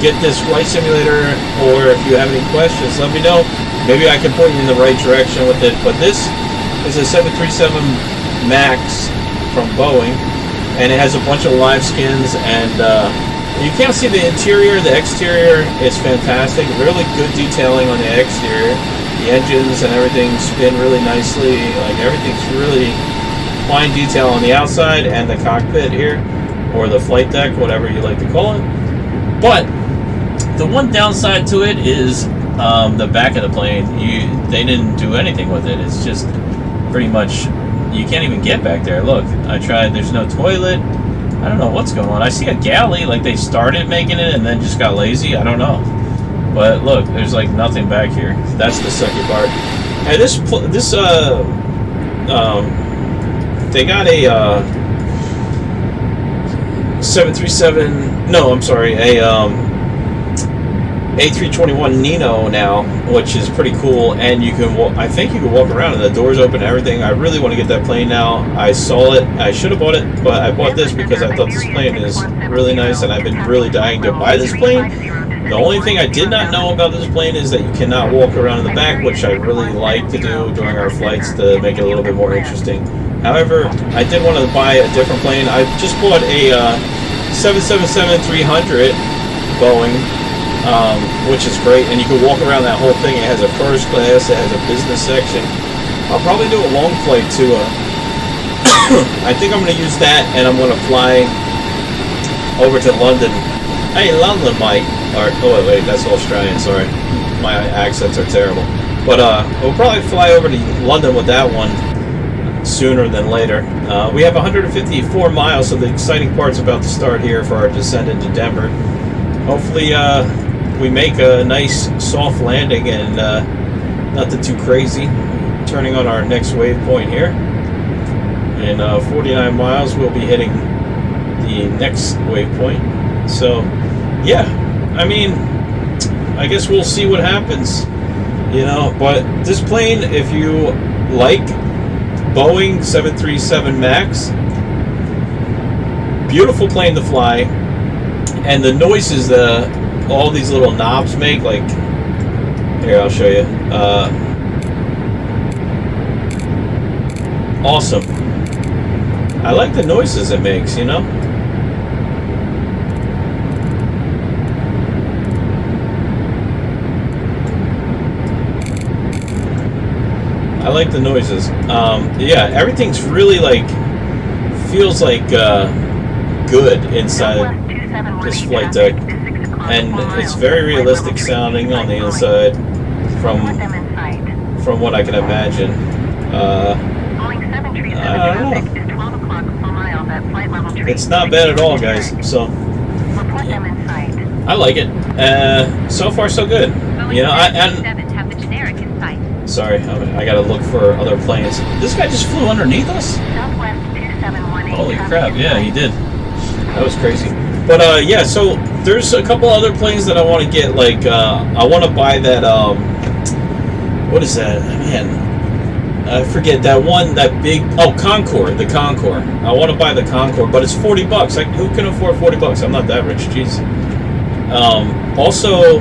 A: get this flight simulator, or if you have any questions, let me know. Maybe I can point you in the right direction with it. But this is a 737 MAX from Boeing. And it has a bunch of live skins, and you can't see the interior. The exterior is fantastic. Really good detailing on the exterior. The engines and everything spin really nicely. Like, everything's really fine detail on the outside and the cockpit here, or the flight deck, whatever you like to call it. But the one downside to it is the back of the plane. They didn't do anything with it. It's just pretty much, you can't even get back there. Look, I tried. There's no toilet. I don't know what's going on. I see a galley, like they started making it and then just got lazy. I don't know. But look, there's like nothing back here. That's the sucky part. And they got a 737. No, I'm sorry, a A321 Neo now, which is pretty cool, and you can I think you can walk around and the doors open and everything. I really want to get that plane now. I saw it. I should have bought it, but I bought this because I thought this plane is really nice, and I've been really dying to buy this plane. The only thing I did not know about this plane is that you cannot walk around in the back, which I really like to do during our flights to make it a little bit more interesting. However, I did want to buy a different plane. I just bought a 777-300 Boeing, which is great, and you can walk around that whole thing. It has a first class, it has a business section. I'll probably do a long flight to I think I'm going to use that, and I'm going to fly over to London. Hey, London, mate. Or, oh, wait, that's Australian, sorry. My accents are terrible. But we'll probably fly over to London with that one sooner than later. We have 154 miles, so the exciting part's about to start here for our descent into Denver. Hopefully, we make a nice soft landing and nothing too crazy. Turning on our next waypoint here. In 49 miles, we'll be hitting the next waypoint. So, yeah, I mean, I guess we'll see what happens, you know. But this plane, if you like Boeing 737 MAX, beautiful plane to fly, and the noises all these little knobs make, like, here, I'll show you. Awesome. I like the noises it makes, you know. I like the noises. Yeah, everything's really like, feels like good inside this flight deck, and it's very realistic sounding on the inside from what I can imagine. I don't know. It's not bad at all, guys. So I like it. So far, so good. You know, sorry, I gotta look for other planes. This guy just flew underneath us? Holy crap, yeah, he did. That was crazy. But, yeah, so there's a couple other planes that I want to get, like, I want to buy that, what is that? Man, I forget that one, that big, Concorde, the Concorde. I want to buy the Concorde, but it's $40. Like, who can afford $40? I'm not that rich, jeez. Also,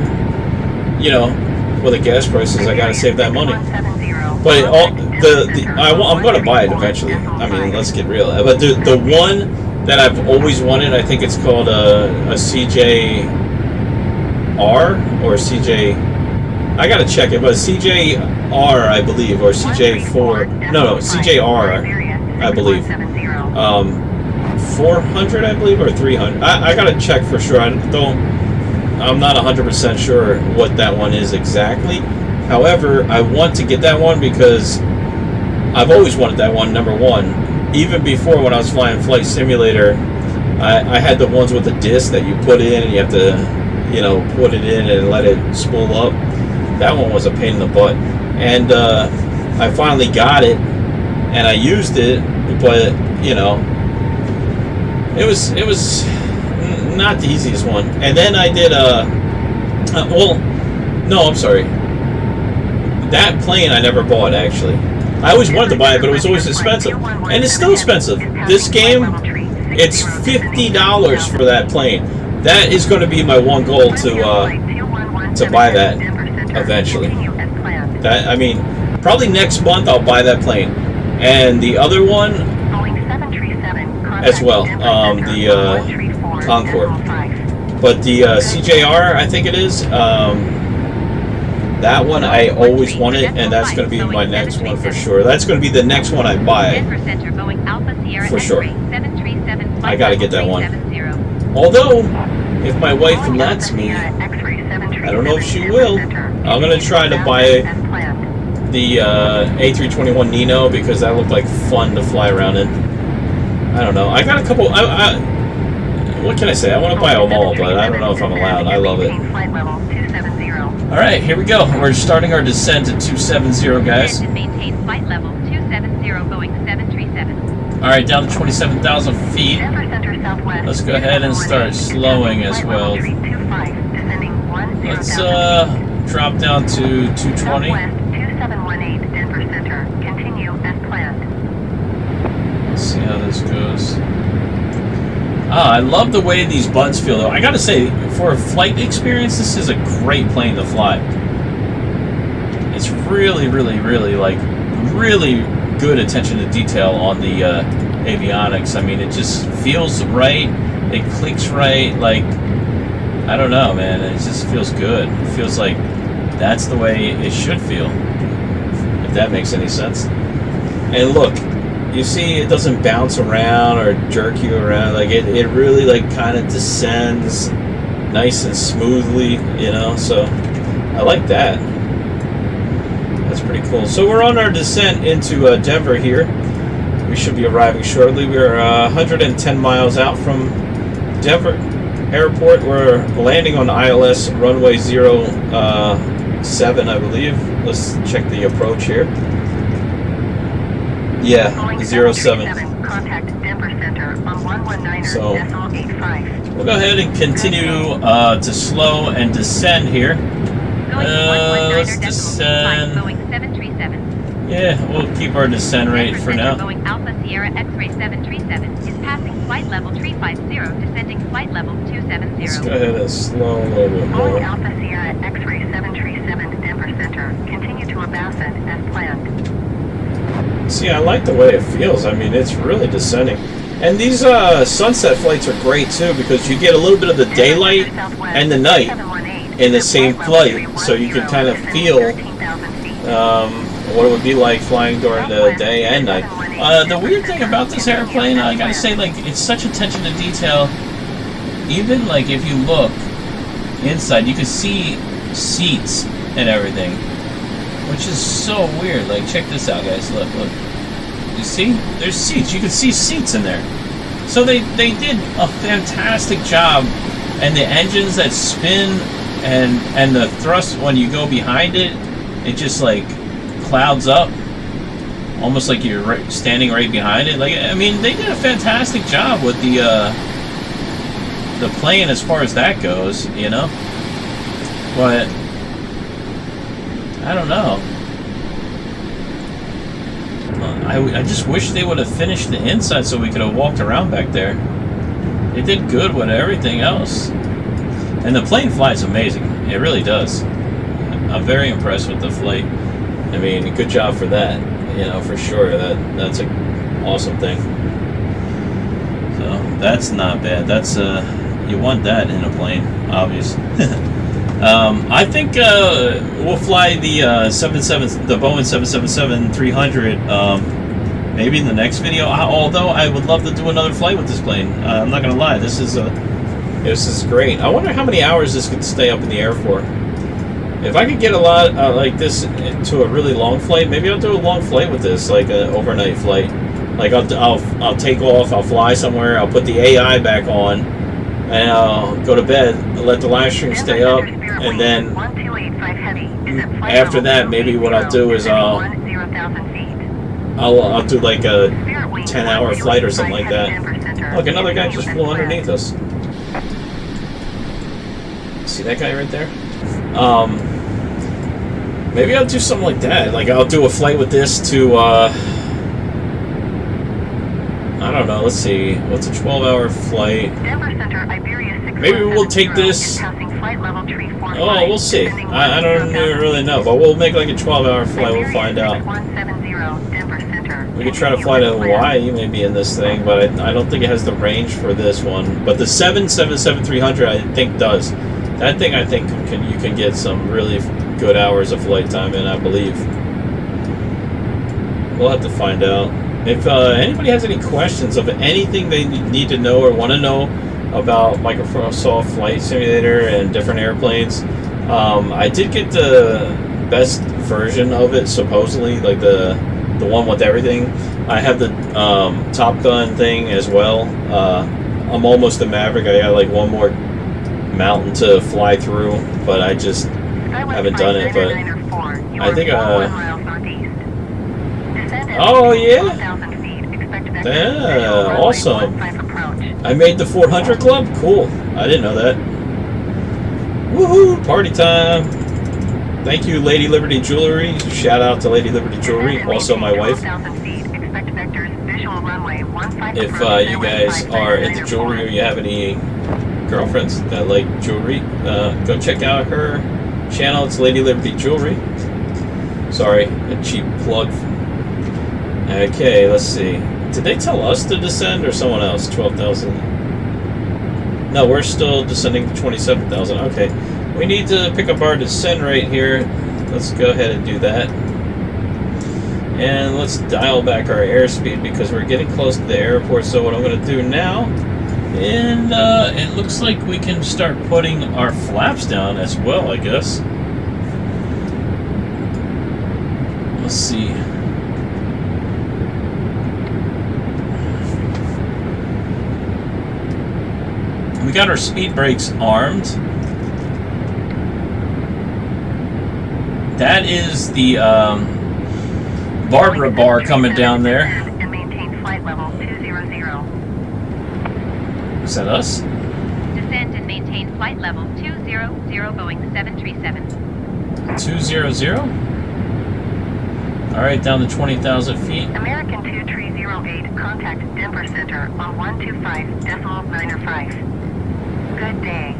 A: you know, with the gas prices, I gotta save that money. But I'm gonna buy it eventually. I mean, let's get real. But the one that I've always wanted, I think it's called a CJR or CJ. I gotta check it, but CJR, I believe, or CJ4. No, CJR, I believe. 400, I believe, or 300. I gotta check for sure. I'm not 100% sure what that one is exactly, However, I want to get that one because I've always wanted that one, number one. Even before, when I was flying Flight Simulator, I had the ones with the disc that you put in and you have to, you know, put it in and let it spool up. That one was a pain in the butt. And I finally got it and I used it, but, you know, it was not the easiest one. And then I did well, no, I'm sorry. That plane I never bought, actually. I always wanted to buy it, but it was always expensive. And it's still expensive. This game, it's $50 for that plane. That is going to be my one goal to buy that eventually. That, I mean, probably next month I'll buy that plane. And the other one as well, the Concorde. But the CJR, I think it is, that one I always wanted, and that's going to be my next one for sure. That's going to be the next one I buy for sure. I got to get that one. Although, if my wife lets me, I don't know if she will, I'm going to try to buy the A321 Neo because that looked like fun to fly around in. I don't know. I got a couple... what can I say? I want to buy them all, but I don't know if I'm allowed. I love it. Alright, here we go. We're starting our descent at 270, guys. Alright, down to 27,000 feet. Let's go ahead and start slowing as well. Let's drop down to 220. Let's see how this goes. I love the way these buttons feel, though. I gotta say, for a flight experience, this is a great plane to fly. It's really, really, really, like, really good attention to detail on the avionics. I mean, it just feels right. It clicks right. Like, I don't know, man. It just feels good. It feels like that's the way it should feel, if that makes any sense. And look. You see, it doesn't bounce around or jerk you around. Like it really like kind of descends nice and smoothly, you know. So I like that. That's pretty cool. So we're on our descent into Denver here. We should be arriving shortly. We're 110 miles out from Denver Airport. We're landing on ILS runway 07, I believe. Let's check the approach here. Yeah, 07. So we'll go ahead and continue to slow and descend here. Let's descend. Yeah, we'll keep our descent rate for now.
C: Boeing Alpha Sierra X-ray 737 is passing flight level 350, descending flight level 270.
A: Let's go ahead and slow a little bit more.
C: Boeing Alpha Sierra X-ray 737 to Denver Center. Continue to Abasset as planned.
A: See, I like the way it feels. I mean, it's really descending. And these sunset flights are great, too, because you get a little bit of the daylight and the night in the same flight. So you can kind of feel what it would be like flying during the day and night. The weird thing about this airplane, I gotta say, like, it's such attention to detail. Even, like, if you look inside, you can see seats and everything. Which is so weird. Like, check this out, guys. Look. You see? There's seats. You can see seats in there. So they did a fantastic job. And the engines that spin and the thrust when you go behind it, it just, like, clouds up. Almost like you're standing right behind it. Like, I mean, they did a fantastic job with the plane as far as that goes, you know? But I don't know. I just wish they would have finished the inside so we could have walked around back there. They did good with everything else. And the plane flies amazing. It really does. I'm very impressed with the flight. I mean, good job for that. You know, for sure. That's an awesome thing. So, that's not bad. That's, you want that in a plane, obviously. I think we'll fly the the Boeing 777-300 maybe in the next video. Although I would love to do another flight with this plane. I'm not gonna lie, this is great. I wonder how many hours this could stay up in the air for. If I could get a lot like this to a really long flight, maybe I'll do a long flight with this, like an overnight flight. Like I'll take off, I'll fly somewhere, I'll put the AI back on, and I'll go to bed, let the live stream stay up, and then after that, maybe what I'll do is I'll do like a 10-hour flight or something like that. Look, another guy just flew underneath us. See that guy right there? Maybe I'll do something like that. Like I'll do a flight with this to I don't know, let's see. What's a 12-hour flight? Maybe we'll take this. Oh, we'll see. I don't really know, but we'll make like a 12-hour flight. We'll find out. We could try to fly to Hawaii maybe in this thing, but I don't think it has the range for this one. But the 777-300 I think does. That thing I think you can get some really good hours of flight time in, I believe. We'll have to find out. If anybody has any questions of anything they need to know or want to know about Microsoft Flight Simulator and different airplanes, I did get the best version of it, supposedly, like the one with everything. I have the Top Gun thing as well. I'm almost a Maverick. I got like one more mountain to fly through, but I just haven't done it. But I think oh yeah, awesome. I made the 400 club. Cool. I didn't know that. Woohoo! Party time. Thank you, Lady Liberty Jewelry. Shout out to Lady Liberty Jewelry, also my wife. If you guys are into jewelry or you have any girlfriends that like jewelry, go check out her channel. It's Lady Liberty Jewelry. Sorry, a cheap plug. Okay, let's see. Did they tell us to descend or someone else? 12,000. No, we're still descending to 27,000. Okay. We need to pick up our descent right here. Let's go ahead and do that. And let's dial back our airspeed because we're getting close to the airport. So what I'm going to do now, and it looks like we can start putting our flaps down as well, I guess. Let's see. We got our speed brakes armed. That is the Barbara bar coming down there.
C: And maintain flight level 200.
A: Is that us?
C: Descend and maintain flight level 200, Boeing 737.
A: 200? Alright, down to 20,000 feet.
C: American 2308, contact Denver Center on 125.905. Good day.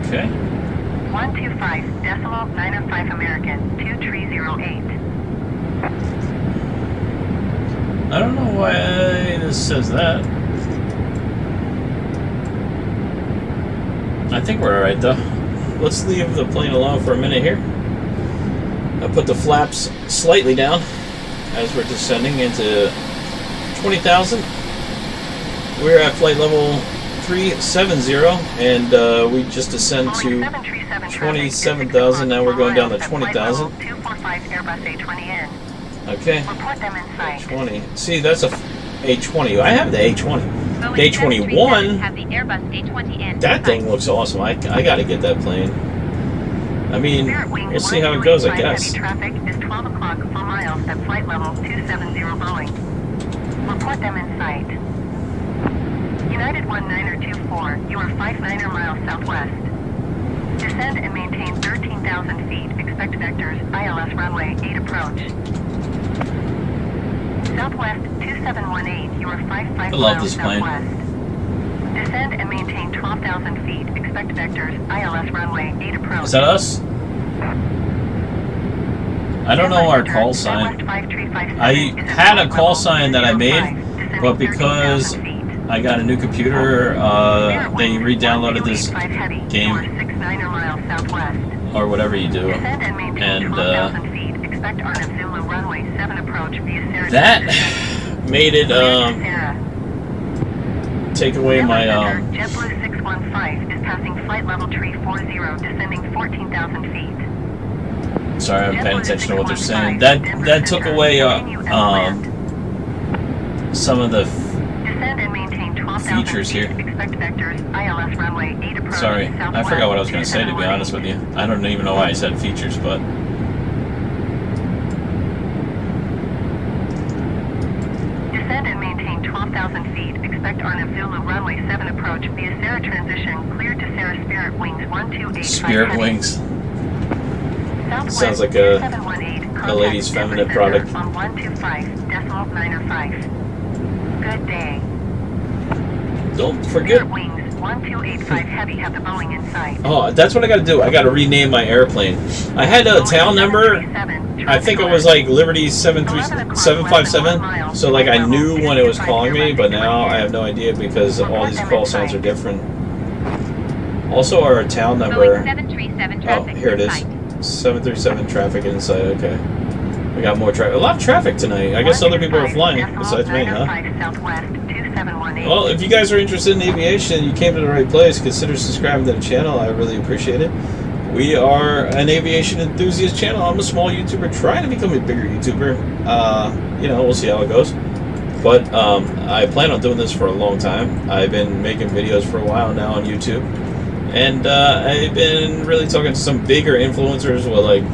A: Okay.
C: 125.905 American 2308.
A: I don't know why this says that. I think we're alright though. Let's leave the plane alone for a minute here. I'll put the flaps slightly down as we're descending into 20,000. We're at flight level 370 and we just descend to 27,000. Now we're going down to 20,000. Okay. A20. See, that's a A20. I have the A20. The A21. That thing looks awesome. I got to get that plane. I mean, we'll see how it goes, I guess.
C: Traffic is 12 o'clock 4 miles at flight level 270 Boeing. Report them in sight. United 1924, you are 59 miles southwest. Descend and maintain 13,000 feet. Expect vectors, ILS runway 8 approach. Southwest 2718, you are 55 miles southwest. Descend and maintain 12,000 feet. Expect vectors, ILS runway 8 approach.
A: Is that us? I don't know our call sign. I had a call sign that I made, but because I got a new computer, they re-downloaded this game, or whatever you do, and that made it take away my
C: JetBlue 615 is passing flight level tree 40, descending 14,000 feet.
A: Sorry, I'm paying attention to what they're saying. That took away some of the
C: Descend and maintain 12,000
A: features here.
C: Expect vectors, ILS runway 8 approach.
A: Sorry, I forgot what I was going to say, to be honest with you. I don't even know why I said features, but...
C: Descend and maintain 12,000 feet. Expect Arnavulu runway 7 approach via Sarah transition. Cleared to Sarah Spirit Wings 1285.
A: Spirit Wings.
C: Southwest
A: Sounds like a
C: 2718,
A: lady's feminine product.
C: On 125.905. Good day.
A: Don't forget...
C: Spirit Wings 1285 Heavy have the Boeing in sight.
A: Oh, that's what I got to do. I got to rename my airplane. I had a tail number. I think it was like Liberty 757. So like I knew when it was calling me, but now I have no idea because all these call signs are different. Also, our tail number. Oh, here it is. 737 traffic inside. Okay. We got more traffic. A lot of traffic tonight. I guess other people are flying besides me, huh? Well, if you guys are interested in aviation, you came to the right place. Consider subscribing to the channel. I really appreciate it. We are an aviation enthusiast channel. I'm a small YouTuber trying to become a bigger YouTuber. You know, we'll see how it goes. But I plan on doing this for a long time. I've been making videos for a while now on YouTube. And I've been really talking to some bigger influencers with like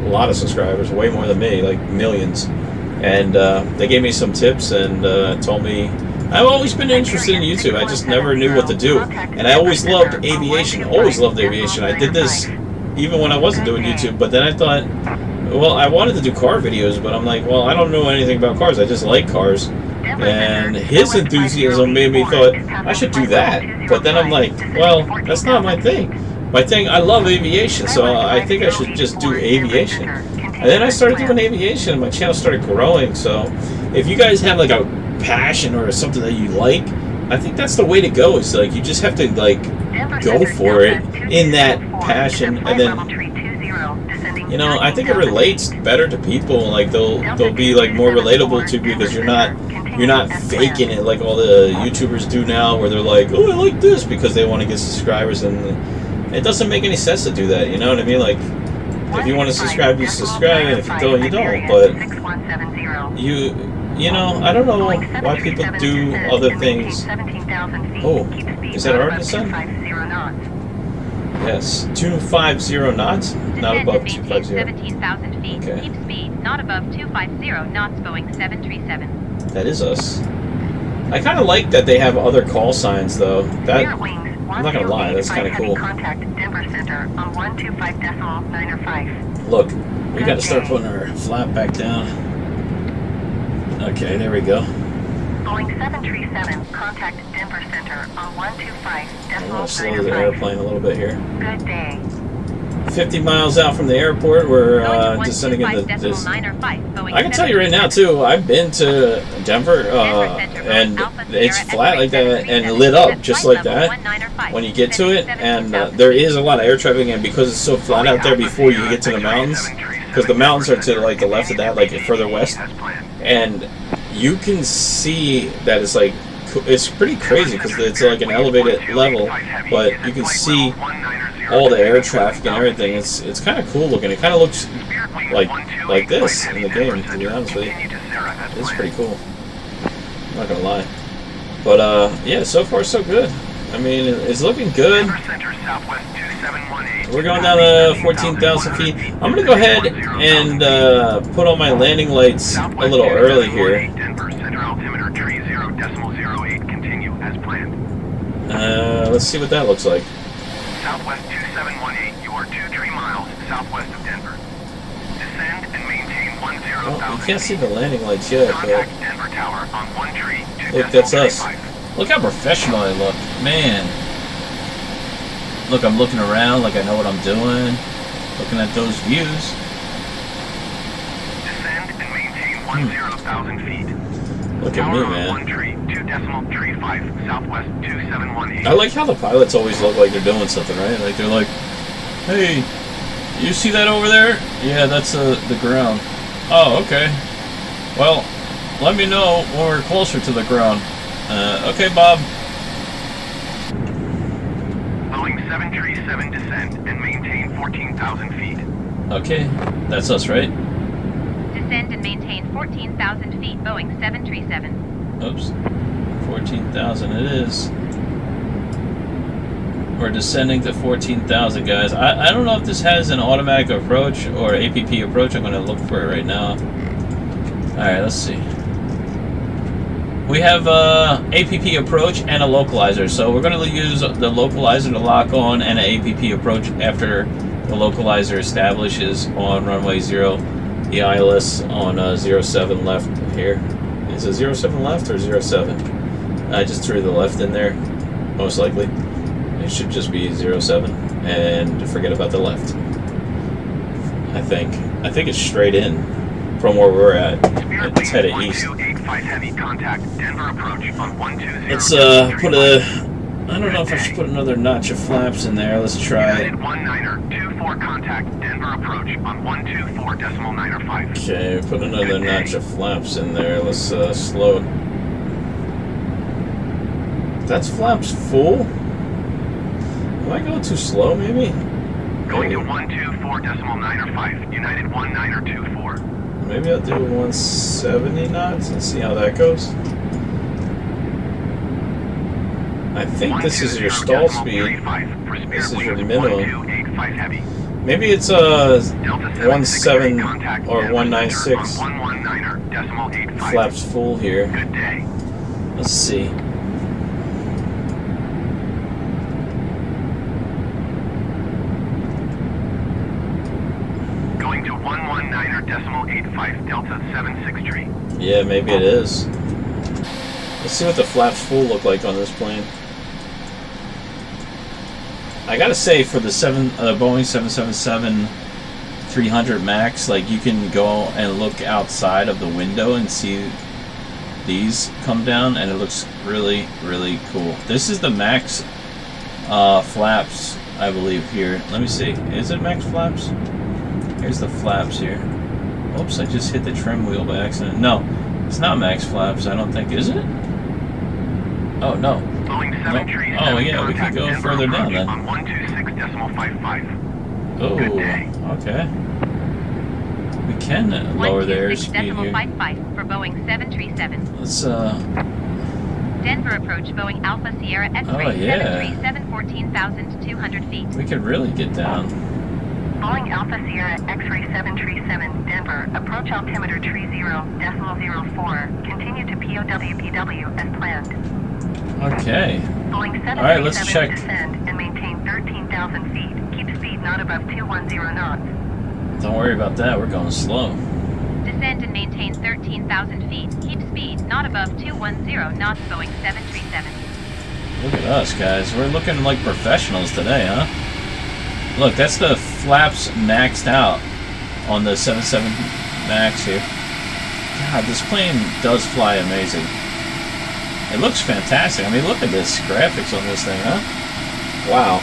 A: a lot of subscribers, way more than me, like millions. And they gave me some tips and told me I've always been interested in YouTube. I just never knew what to do. And I always loved aviation. Always loved aviation. I did this even when I wasn't doing YouTube. But then I thought, well, I wanted to do car videos, but I'm like, well, I don't know anything about cars. I just like cars. And his enthusiasm made me thought, I should do that. But then I'm like, well, that's not my thing. My thing, I love aviation, so I think I should just do aviation. And then I started doing aviation, and my channel started growing. So if you guys have like a passion or something that you like, I think that's the way to go. Is like you just have to like go for it in that passion, and then you know I think it relates better to people. Like they'll be like more relatable to you because you're not faking it like all the YouTubers do now, where they're like, oh, I like this because they want to get subscribers, and it doesn't make any sense to do that. You know what I mean? Like if you want to subscribe, you subscribe, and if you don't, you don't. But you know, I don't know why people do other things. Oh, is that Arkansas? Yes, 250 knots, not above 250.
C: 17,000 feet.
A: Okay.
C: Keep speed, not above 250 knots, Boeing 737.
A: That is us. I kind of like that they have other call signs, though. That I'm not gonna lie, that's kind of cool.
C: Contact Denver Center on 125.905.
A: Look, we got to start putting our flap back down. Okay, there we go.
C: Boeing 737, contact Denver Center on 125.905.
A: I'm gonna slow the airplane a little bit here.
C: Good day.
A: 50 miles out from the airport, we're descending into this. I can tell you right now, too, I've been to Denver, and it's flat like that and lit up just like that when you get to it. And there is a lot of air traffic, and because it's so flat out there before you get to the mountains, because the mountains are to like the left of that, like further west, and you can see that it's like, it's pretty crazy because it's like an elevated level, but you can see all the air traffic and everything. It's kind of cool looking. It kind of looks like this in the game, to be honest with you. It's pretty cool. I'm not gonna lie. But yeah, so far so good. I mean, it's looking good. We're going down to 14,000 feet. I'm gonna go ahead and put on my landing lights a little early here. Let's see what that looks like.
D: Southwest 2718, you are 23 miles southwest of Denver. Descend and maintain 10,000
A: Oh, you can't see the landing lights yet, but
D: Contact Denver Tower on 1 tree.
A: look, that's us. Look how professional I look. Man. Look, I'm looking around like I know what I'm doing. Looking at those views.
D: Descend and maintain 10,000 feet.
A: Look at me,
D: Tower on
A: man.
D: 1 tree, 2.35, southwest 2718.
A: I like how the pilots always look like they're doing something, right? Like they're like, hey, you see that over there? Yeah, that's the ground. Oh, okay. Well, let me know when we're closer to the ground. Okay, Bob.
D: 737 descend and maintain 14,000 feet.
A: Okay, that's us, right?
C: Descend and maintain 14,000 feet, Boeing 737.
A: Oops. 14,000 it is. We're descending to 14,000, guys. I don't know if this has an automatic approach or APP approach. I'm going to look for it right now. Alright, let's see. We have APP approach and a localizer. So we're going to use the localizer to lock on and an APP approach after the localizer establishes on runway 0. The ILS on 07 left here. Is it 07 left or 07? I just threw the left in there, most likely. It should just be 07 and forget about the left. I think it's straight in from where we're at. It's headed east.
D: 1285 heavy contact Denver approach on 120.
A: Let's put a, I don't know if I should put another notch of flaps in there. Let's try.
D: United 1924 contact Denver approach on 124.905.
A: Okay, put another notch of flaps in there. Let's slow. That's flaps full? Am I going too slow, maybe?
D: Going to 124.905. United 1924.
A: Maybe I'll do 170 knots and see how that goes. I think this is your stall speed. This is your minimum. Maybe it's 17 or 196. Flaps full here.
D: Good day.
A: Let's see.
D: Going to 119.85 Delta 76 tree.
A: Yeah, maybe it is. Let's see what the flaps full look like on this plane. I gotta say, for the Boeing 777-300 MAX, like, you can go and look outside of the window and see these come down, and it looks really, really cool. This is the MAX flaps, I believe, here. Let me see. Is it MAX flaps? Here's the flaps here. Oops, I just hit the trim wheel by accident. No, it's not MAX flaps, I don't think. Is it? Oh, no.
D: Boeing 737
A: Oh, yeah, we can go further down then.
D: On 126.55.
A: Oh,
D: Good day.
A: okay. We can lower the airspeed here.
C: 126.55 for Boeing 737.
A: Let's,
C: Denver approach Boeing Alpha Sierra X-ray
A: Oh, yeah.
C: 737 14,200 feet.
A: we could really get down.
C: Boeing Alpha Sierra X-ray 737 Denver approach altimeter tree 0.04. Continue to POWPW as planned.
A: Okay.
C: Boeing 737
A: Alright, let's check.
C: descend and maintain 13,000 feet. Keep speed not above 210 knots.
A: Don't worry about that, we're going slow.
C: Descend and maintain 13,000 feet. Keep speed not above 210 knots, Boeing 737.
A: Look at us, guys. We're looking like professionals today, huh? Look, that's the flaps maxed out on the 77 MAX here. God, this plane does fly amazing. It looks fantastic. I mean, look at this graphics on this thing, huh? Wow.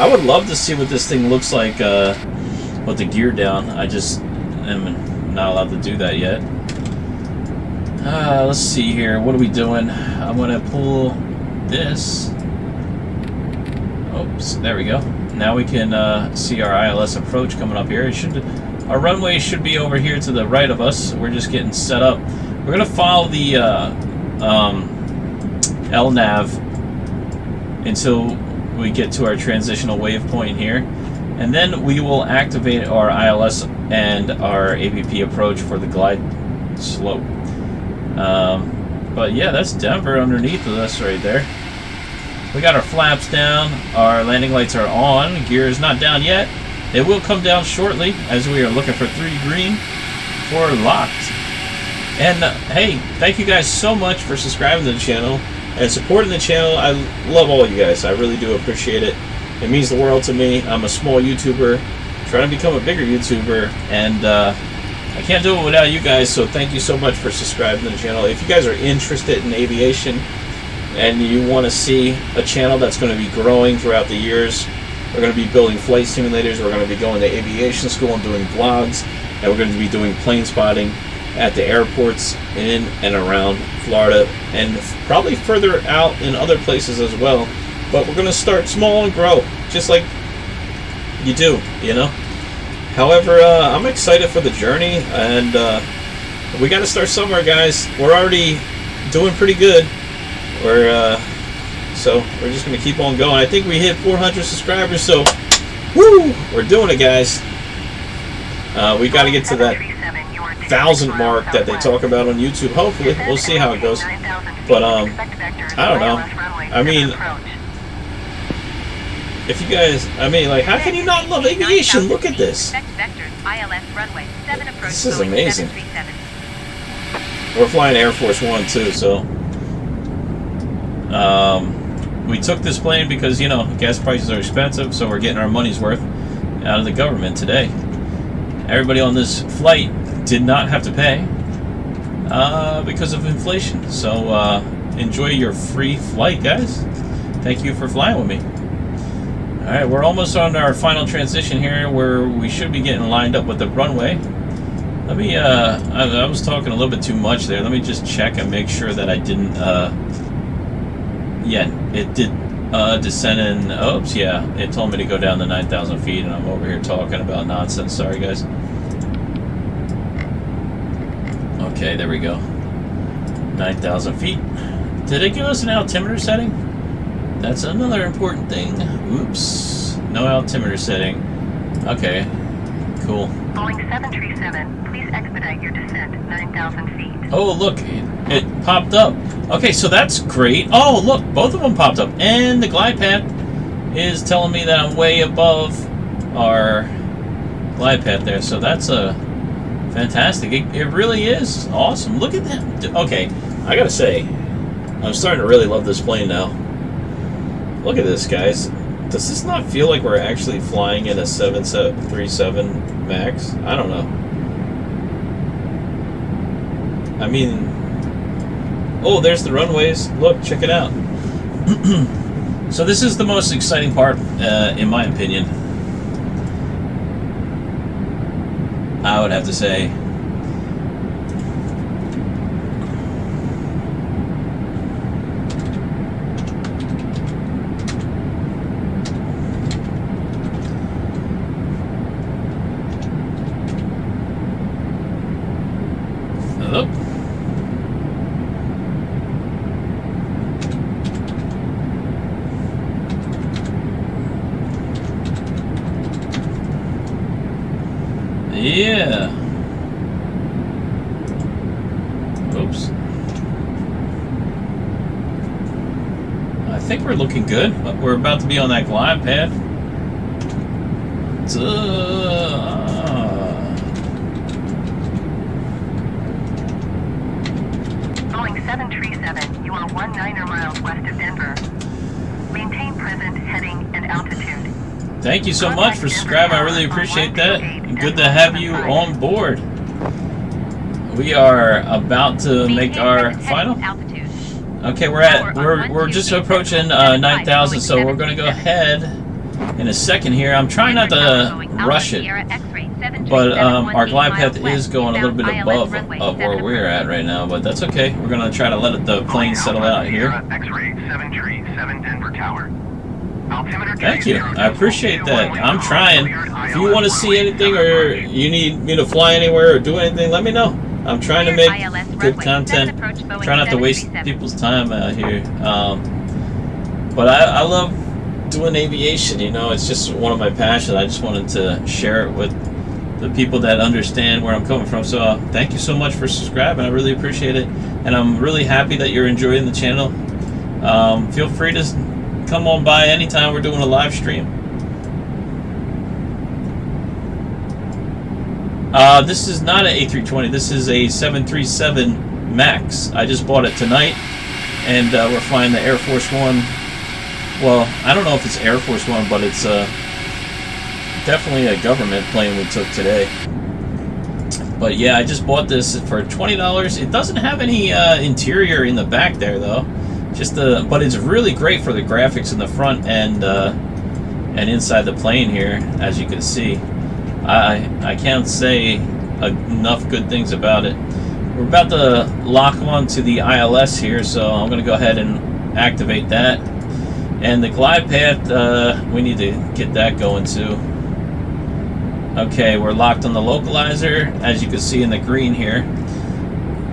A: I would love to see what this thing looks like with the gear down. I just am not allowed to do that yet. Let's see here. What are we doing? I'm going to pull this. Oops, there we go. Now we can see our ILS approach coming up here. Our runway should be over here to the right of us. We're just getting set up. We're going to follow the LNAV until we get to our transitional waypoint here. And then we will activate our ILS and our APP approach for the glide slope. But yeah, that's Denver underneath of us right there. We got our flaps down, our landing lights are on, gear is not down yet. They will come down shortly as we are looking for 3 green for locked. And hey, thank you guys so much for subscribing to the channel and supporting the channel. I love all you guys. I really do appreciate it. It means the world to me. I'm a small YouTuber trying to become a bigger YouTuber, and I can't do it without you guys, so thank you so much for subscribing to the channel. If you guys are interested in aviation and you want to see a channel that's going to be growing throughout the years, we're going to be building flight simulators, we're going to be going to aviation school and doing vlogs, and we're going to be doing plane spotting. at the airports in and around Florida, and probably further out in other places as well. But we're going to start small and grow, just like you do, you know. However, I'm excited for the journey, and we got to start somewhere, guys. We're already doing pretty good. So we're just going to keep on going. I think we hit 400 subscribers, so woo, we're doing it, guys. We got to get to that 1,000 mark that they talk about on YouTube. Hopefully, we'll see how it goes. But I don't know. I mean, if you guys, I mean, like, how can you not love aviation? Look at this. This is amazing. We're flying Air Force One too, so we took this plane because, you know, gas prices are expensive, so we're getting our money's worth out of the government today. Everybody on this flight did not have to pay because of inflation. So enjoy your free flight, guys. Thank you for flying with me. Alright, we're almost on our final transition here, where we should be getting lined up with the runway. Let me, I was talking a little bit too much there. Let me just check and make sure that I didn't, yeah, it did descend in, oops, yeah, it told me to go down to 9,000 feet, and I'm over here talking about nonsense. Sorry, guys. Okay, there we go. 9,000 feet. Did it give us an altimeter setting? That's another important thing. Oops. No altimeter setting. Okay. Cool.
C: Boeing 737, please expedite your descent 9,000 feet.
A: Oh, look. It popped up. Okay, so that's great. Oh, look. Both of them popped up. And the glide path is telling me that I'm way above our glide path there. So that's fantastic. It really is awesome. Look at that. Okay, I gotta say, I'm starting to really love this plane now. Look at this, guys. Does this not feel like we're actually flying in a 737 MAX? I don't know. I mean, oh, there's the runways. Look, check it out. So this is the most exciting part, in my opinion. I would have to say. Hello? Yeah. Oops. I think we're looking good. We're about to be on that glide path.
C: Boeing 737, you are 19 miles west of Denver. Maintain present heading and altitude.
A: Thank you so much for subscribing. I really appreciate that. Good to have you on board. We are about to make our final. Okay, we're just approaching 9,000, so we're going to go ahead in a second here. I'm trying not to rush it, but our glide path is going a little bit above of where we're at right now, but that's okay. We're going to try to let the plane settle out here.
D: X-ray 737 Denver Tower.
A: Thank you. I appreciate that. I'm trying. If you want to see anything or you need me to fly anywhere or do anything, let me know. I'm trying to make good content. Try not to waste people's time out here. But I love doing aviation. You know, it's just one of my passions. I just wanted to share it with the people that understand where I'm coming from. So thank you so much for subscribing. I really appreciate it. And I'm really happy that you're enjoying the channel. Feel free to come on by anytime we're doing a live stream. This is not an A320. This is a 737 MAX. I just bought it tonight, and we're flying the Air Force One. Well, I don't know if it's Air Force One, but it's definitely a government plane we took today. But yeah, I just bought this for $20. It doesn't have any interior in the back there, though. But it's really great for the graphics in the front and inside the plane here, as you can see. I can't say enough good things about it. we're about to lock on to the ILS here, so I'm going to go ahead and activate that. And the glide path, we need to get that going too. Okay, we're locked on the localizer, as you can see in the green here.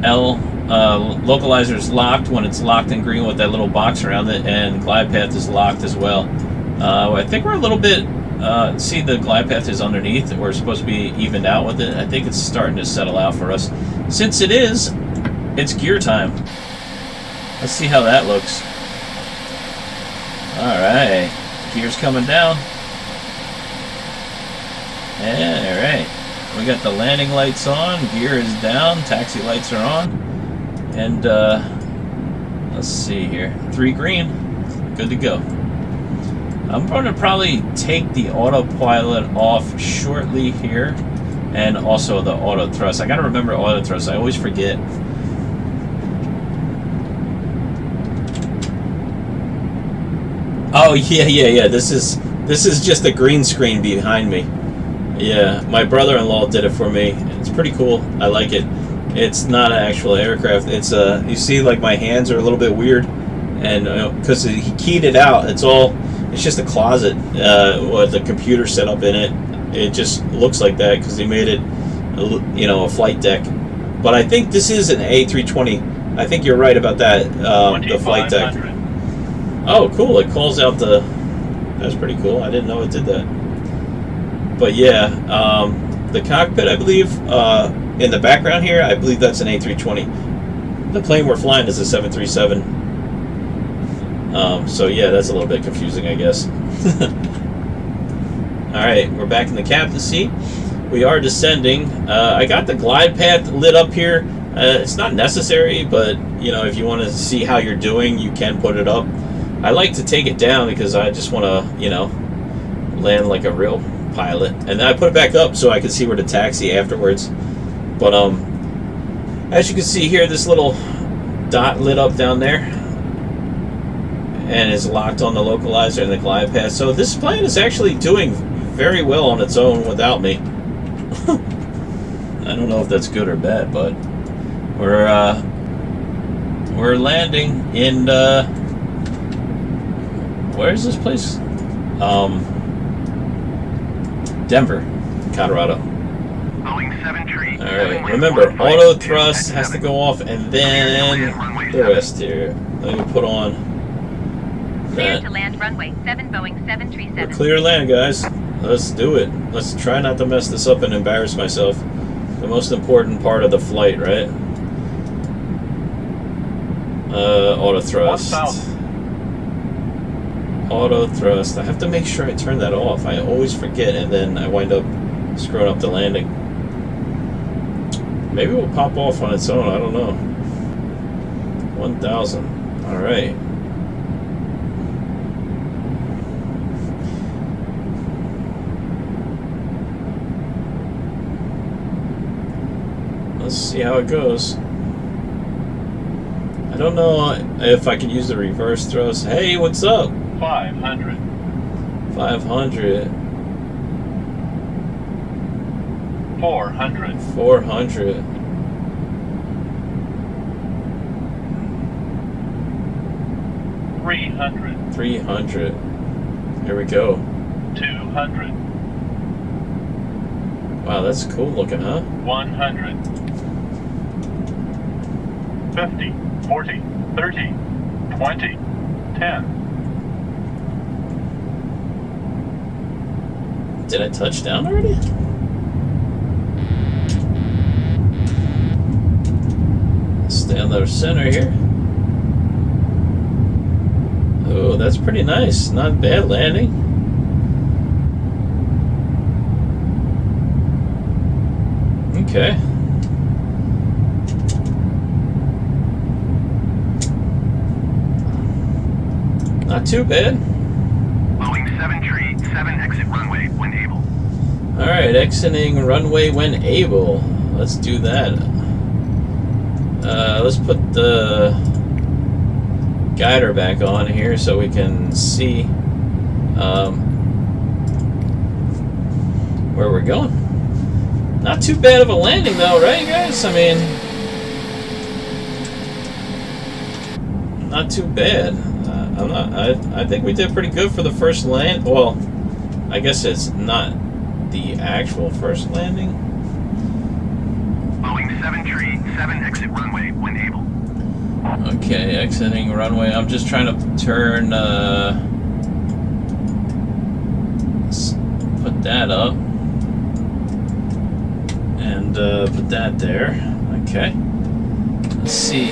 A: Localizer is locked when it's locked in green with that little box around it, and glide path is locked as well. I think we're a little bit, see the glide path is underneath. We're supposed to be evened out with it. I think it's starting to settle out for us. Since it is, it's gear time. Let's see how that looks. Alright, gear's coming down. Alright, we got the landing lights on, gear is down, taxi lights are on, and let's see here, 3 green, good to go. I'm going to probably take the autopilot off shortly here, and also the auto thrust. I gotta remember auto thrust, I always forget. Oh yeah, this is just a green screen behind me. Yeah, my brother-in-law did it for me. It's pretty cool. I like it. It's not an actual aircraft. It's you see, like, my hands are a little bit weird, and because he keyed it out, it's just a closet with the computer set up in it. It just looks like that because he made it, a flight deck. But I think this is an A320. I think you're right about that. The flight deck. Oh, cool! It calls out the. That's pretty cool. I didn't know it did that. But yeah, the cockpit, I believe, in the background here, I believe that's an A320. The plane we're flying is a 737. So yeah, that's a little bit confusing, I guess. Alright, we're back in the captain's seat. We are descending. I got the glide path lit up here. It's not necessary, but, if you want to see how you're doing, you can put it up. I like to take it down because I just want to, land like a real pilot, and then I put it back up so I can see where to taxi afterwards. But as you can see here, this little dot lit up down there and is locked on the localizer and the glide path. So this plane is actually doing very well on its own without me. I don't know if that's good or bad, but we're landing in where is this place? Denver, Colorado. Alright, remember, auto thrust has to go off, and then the rest here. Let me put on
C: Clear to land runway 7 Boeing 737.
A: We're clear to land, guys. Let's do it. Let's try not to mess this up and embarrass myself. The most important part of the flight, right? Auto thrust. Auto thrust. I have to make sure I turn that off. I always forget, and then I wind up screwing up the landing. Maybe it will pop off on its own. I don't know. 1,000. All right. Let's see how it goes. I don't know if I can use the reverse thrust. Hey, what's up?
E: 500.
A: 500.
E: 400.
A: 400.
E: 300.
A: 300. Here we go.
E: 200.
A: Wow, that's cool looking, huh?
E: 100. 50. 40. 30. 20. 10.
A: Did I touch down already? Stay on the center here. Oh, that's pretty nice. Not bad landing. Okay. Not too bad.
D: Boeing 737 exit runway when able.
A: Alright, exiting runway when able. Let's do that. Let's put the guider back on here so we can see where we're going. Not too bad of a landing though, right guys? I mean, not too bad. I think we did pretty good for the first land. Well, I guess it's not the actual first landing.
D: Boeing 737 exit runway when able.
A: Okay, exiting runway. I'm just trying to turn. Put that up and put that there. Okay. Let's see.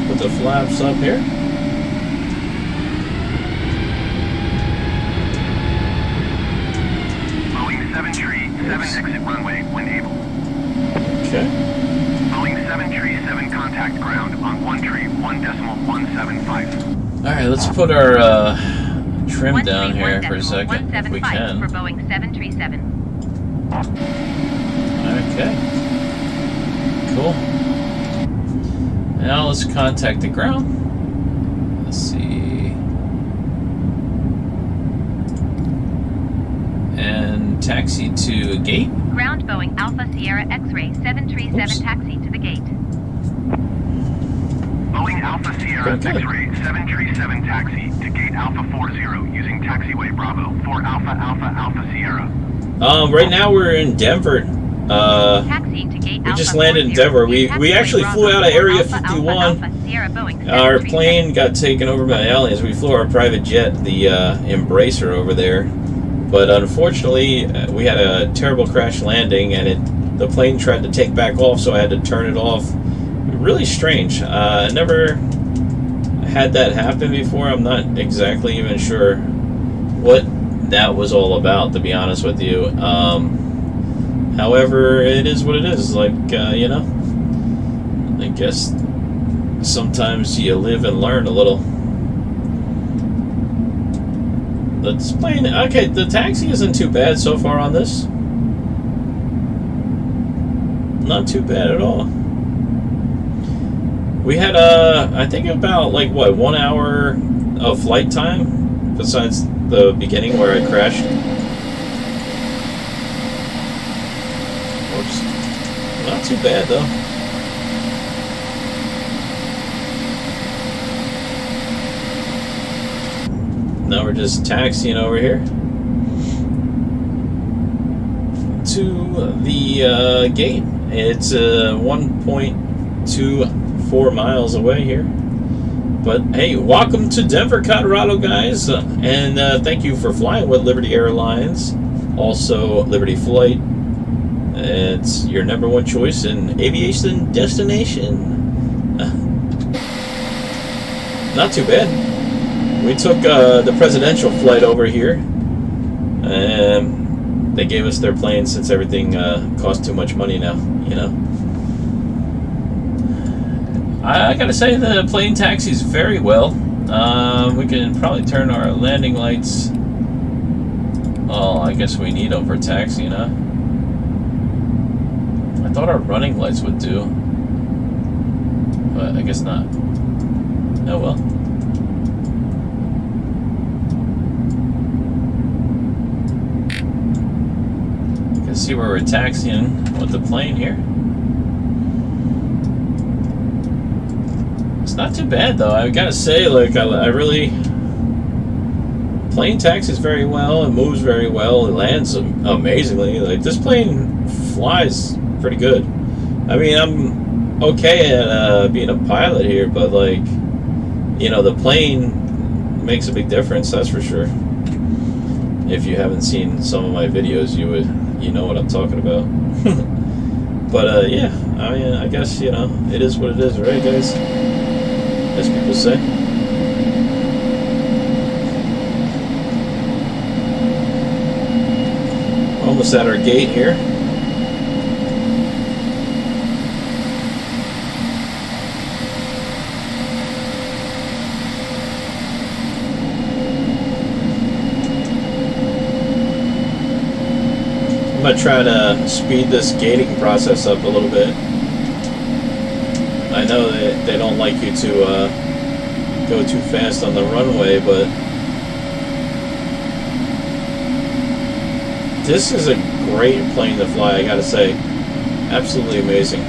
A: Put the flaps up here.
D: Boeing 737 exit runway when able.
A: Okay.
D: Boeing 737 contact ground on 1.175.
A: All right, let's put our trim down
C: 131
A: here for a second, if we
C: 175
A: can.
C: for Boeing 737.
A: Okay. Cool. Now let's contact the ground. Let's see. And taxi to gate.
C: Ground Boeing Alpha Sierra X-ray 737
A: Oops.
C: taxi to the gate.
D: Boeing Alpha Sierra
A: Okay.
D: X-ray 737 taxi to gate Alpha 40 using taxiway Bravo for Alpha Alpha Alpha Sierra.
A: Right now we're in Denver.
C: Taxiing to gate
A: We just
C: Alpha
A: landed in
C: 40.
A: Denver. We
C: Taxiway
A: actually
C: Bravo
A: flew out of
C: for
A: Area
C: Alpha,
A: 51.
C: Alpha, Alpha, Sierra, Boeing
A: Our
C: 737.
A: plane got taken over by aliens. We flew our private jet, the Embracer, over there. But unfortunately, we had a terrible crash landing, and the plane tried to take back off, so I had to turn it off. Really strange. I never had that happen before. I'm not exactly even sure what that was all about, to be honest with you. However, it is what it is. Like, you know, I guess sometimes you live and learn a little. Let's plane. Okay, the taxi isn't too bad so far on this. Not too bad at all. We had I think about like what, 1 hour of flight time besides the beginning where I crashed. Oops. Not too bad though. Now we're just taxiing over here to the gate. It's 1.24 miles away here. But hey, welcome to Denver, Colorado, guys. And thank you for flying with Liberty Airlines, also Liberty Flight. It's your number one choice in aviation destination. Not too bad. We took the presidential flight over here, and they gave us their plane since everything costs too much money now, you know. I gotta say, the plane taxis very well. We can probably turn our landing lights. Oh, I guess we need them for taxiing, huh? I thought our running lights would do, but I guess not. Oh well. See where we're taxiing with the plane here. It's not too bad though. I gotta say, like, I really, plane taxis very well. It moves very well. It lands amazingly. Like, this plane flies pretty good. I mean, I'm okay at being a pilot here, but like, you know, the plane makes a big difference. That's for sure. If you haven't seen some of my videos, you know what I'm talking about. But yeah, I mean, I guess, you know, it is what it is, right, guys? As people say. Almost at our gate here. I'm going to try to speed this gating process up a little bit. I know that they don't like you to go too fast on the runway, but This is a great plane to fly, I gotta say. Absolutely amazing.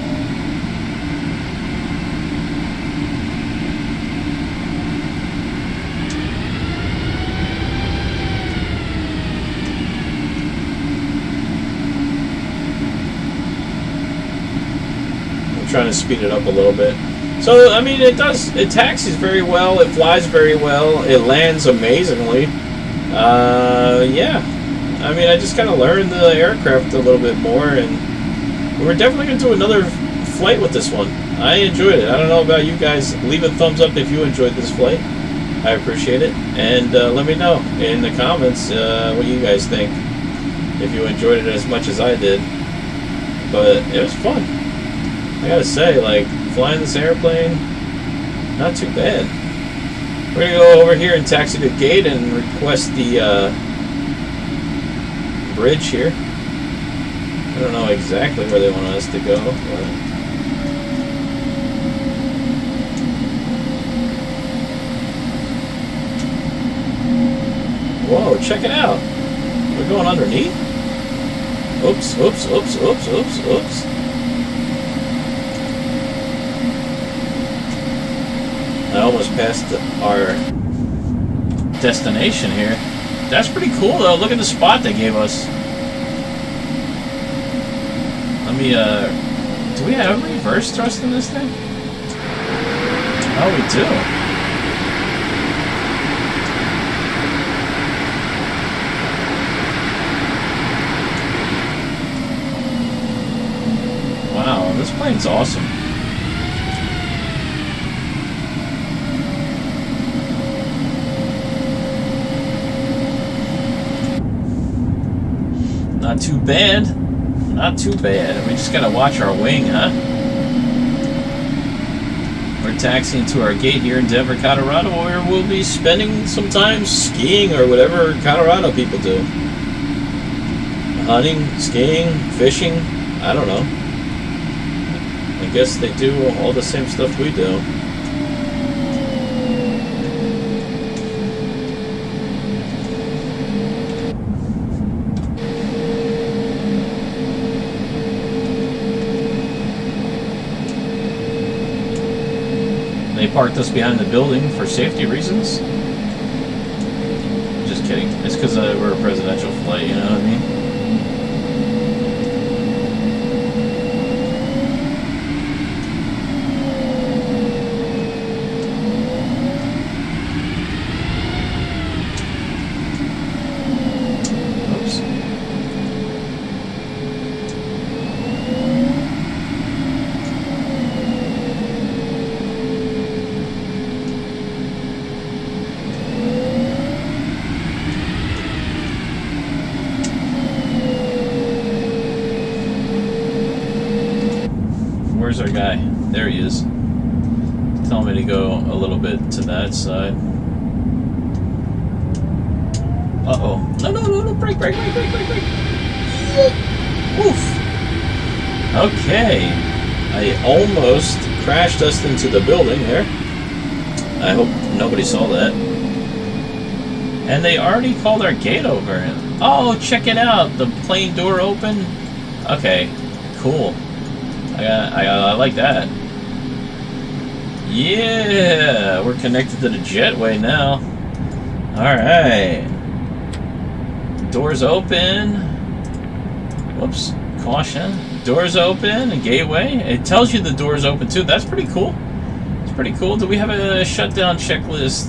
A: I'm trying to speed it up a little bit. So, I mean, it taxis very well, it flies very well, it lands amazingly. Yeah. I mean, I just kind of learned the aircraft a little bit more, and we're definitely going to do another flight with this one. I enjoyed it. I don't know about you guys. Leave a thumbs up if you enjoyed this flight. I appreciate it. And let me know in the comments what you guys think, if you enjoyed it as much as I did. But it was fun. I gotta say, like, flying this airplane, not too bad. We're going to go over here and taxi to the gate and request the bridge here. I don't know exactly where they want us to go, but whoa, check it out. We're going underneath? Oops, oops, oops, oops, oops, oops. I almost passed our destination here. That's pretty cool, though. Look at the spot they gave us. Let me, do we have reverse thrust in this thing? Oh, we do. Wow, this plane's awesome. Not too bad. Not too bad. We just gotta watch our wing, huh? We're taxiing to our gate here in Denver, Colorado, where we'll be spending some time skiing or whatever Colorado people do. Hunting, skiing, fishing, I don't know. I guess they do all the same stuff we do. They parked us behind the building for safety reasons. Just kidding. It's because we're a presidential flight, you know what I mean? Where's our guy? There he is. Telling me to go a little bit to that side. Uh-oh. No, brake. Oof. Okay. I almost crashed us into the building there. I hope nobody saw that. And they already called our gate over. Oh, check it out. The plane door open. Okay, cool. I like that. Yeah, we're connected to the jetway now. Alright. Doors open. Whoops. Caution. Doors open. A gateway. It tells you the door's open too. That's pretty cool. It's pretty cool. Do we have a shutdown checklist?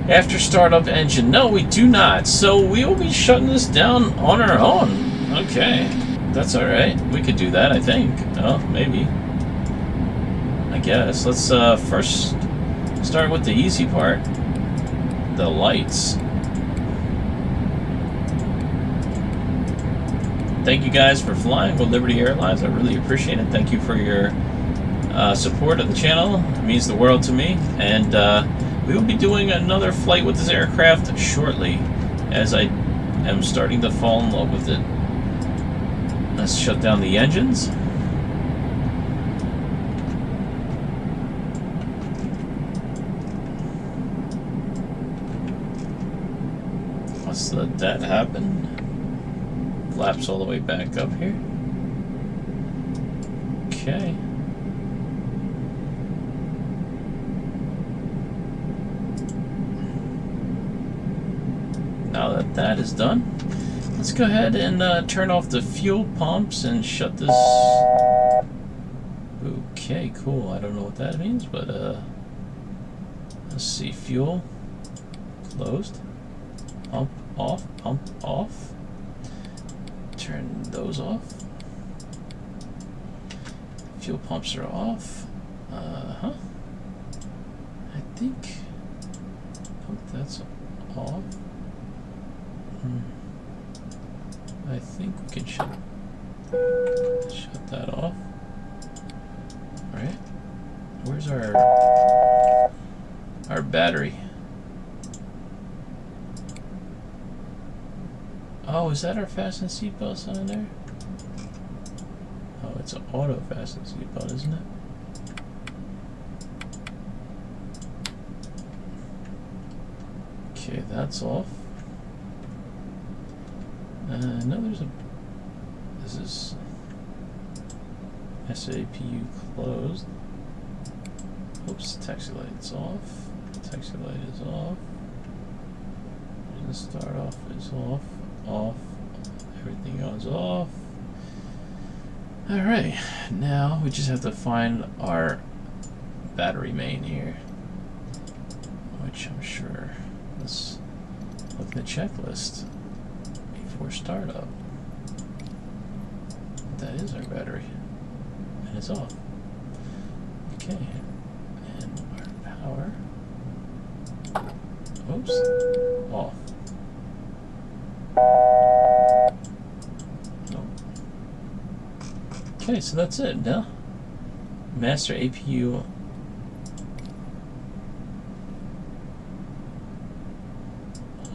A: After startup engine. No, we do not. So we will be shutting this down on our own. Okay. That's alright. We could do that, I think. Oh, maybe. I guess. Let's first start with the easy part. The lights. Thank you guys for flying with Liberty Airlines. I really appreciate it. Thank you for your support of the channel. It means the world to me. And we will be doing another flight with this aircraft shortly, as I am starting to fall in love with it. Let's shut down the engines. Let's let's let that happen. Flaps all the way back up here. Okay. Now that that is done, let's go ahead and turn off the fuel pumps and shut this. Okay, cool. I don't know what that means, but let's see. Fuel closed. Pump off. Pump off. Turn those off. Fuel pumps are off. I think that's off. I think we can shut that off. Right? Where's our battery? Oh, is that our fasten seatbelt sign there? Oh, it's an auto fasten seatbelt, isn't it? Okay, that's off. No, there's a. This is SAPU closed. Oops, taxi light's off. Taxi light is off. The start off is off. Off. Everything else off. Alright, now we just have to find our battery main here, which I'm sure. Let's look at the checklist before startup. That is our battery, and it's off. Okay, and our power. Oops, off. Nope. Okay, so that's it. Now, master APU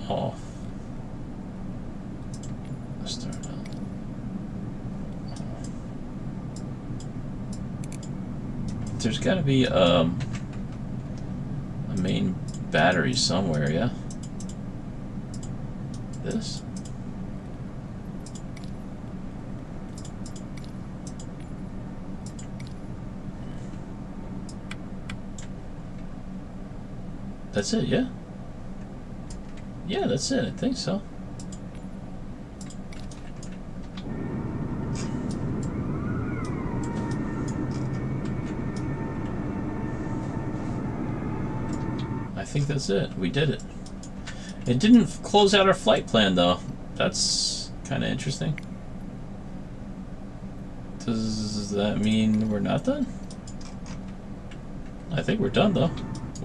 A: off. Let's start up. There's got to be a main battery somewhere, yeah? This? That's it, yeah? Yeah, that's it. I think so. I think that's it. We did it. It didn't close out our flight plan, though. That's kind of interesting. Does that mean we're not done? I think we're done, though.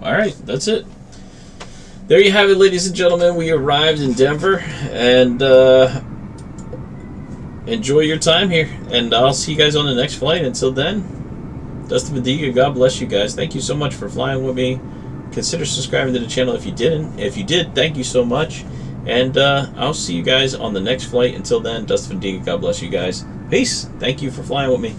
A: Alright, that's it. There you have it, ladies and gentlemen. We arrived in Denver, and enjoy your time here. And I'll see you guys on the next flight. Until then, Dustin Vendiga, God bless you guys. Thank you so much for flying with me. Consider subscribing to the channel if you didn't. If you did, thank you so much. And I'll see you guys on the next flight. Until then, Dustin Vendiga, God bless you guys. Peace. Thank you for flying with me.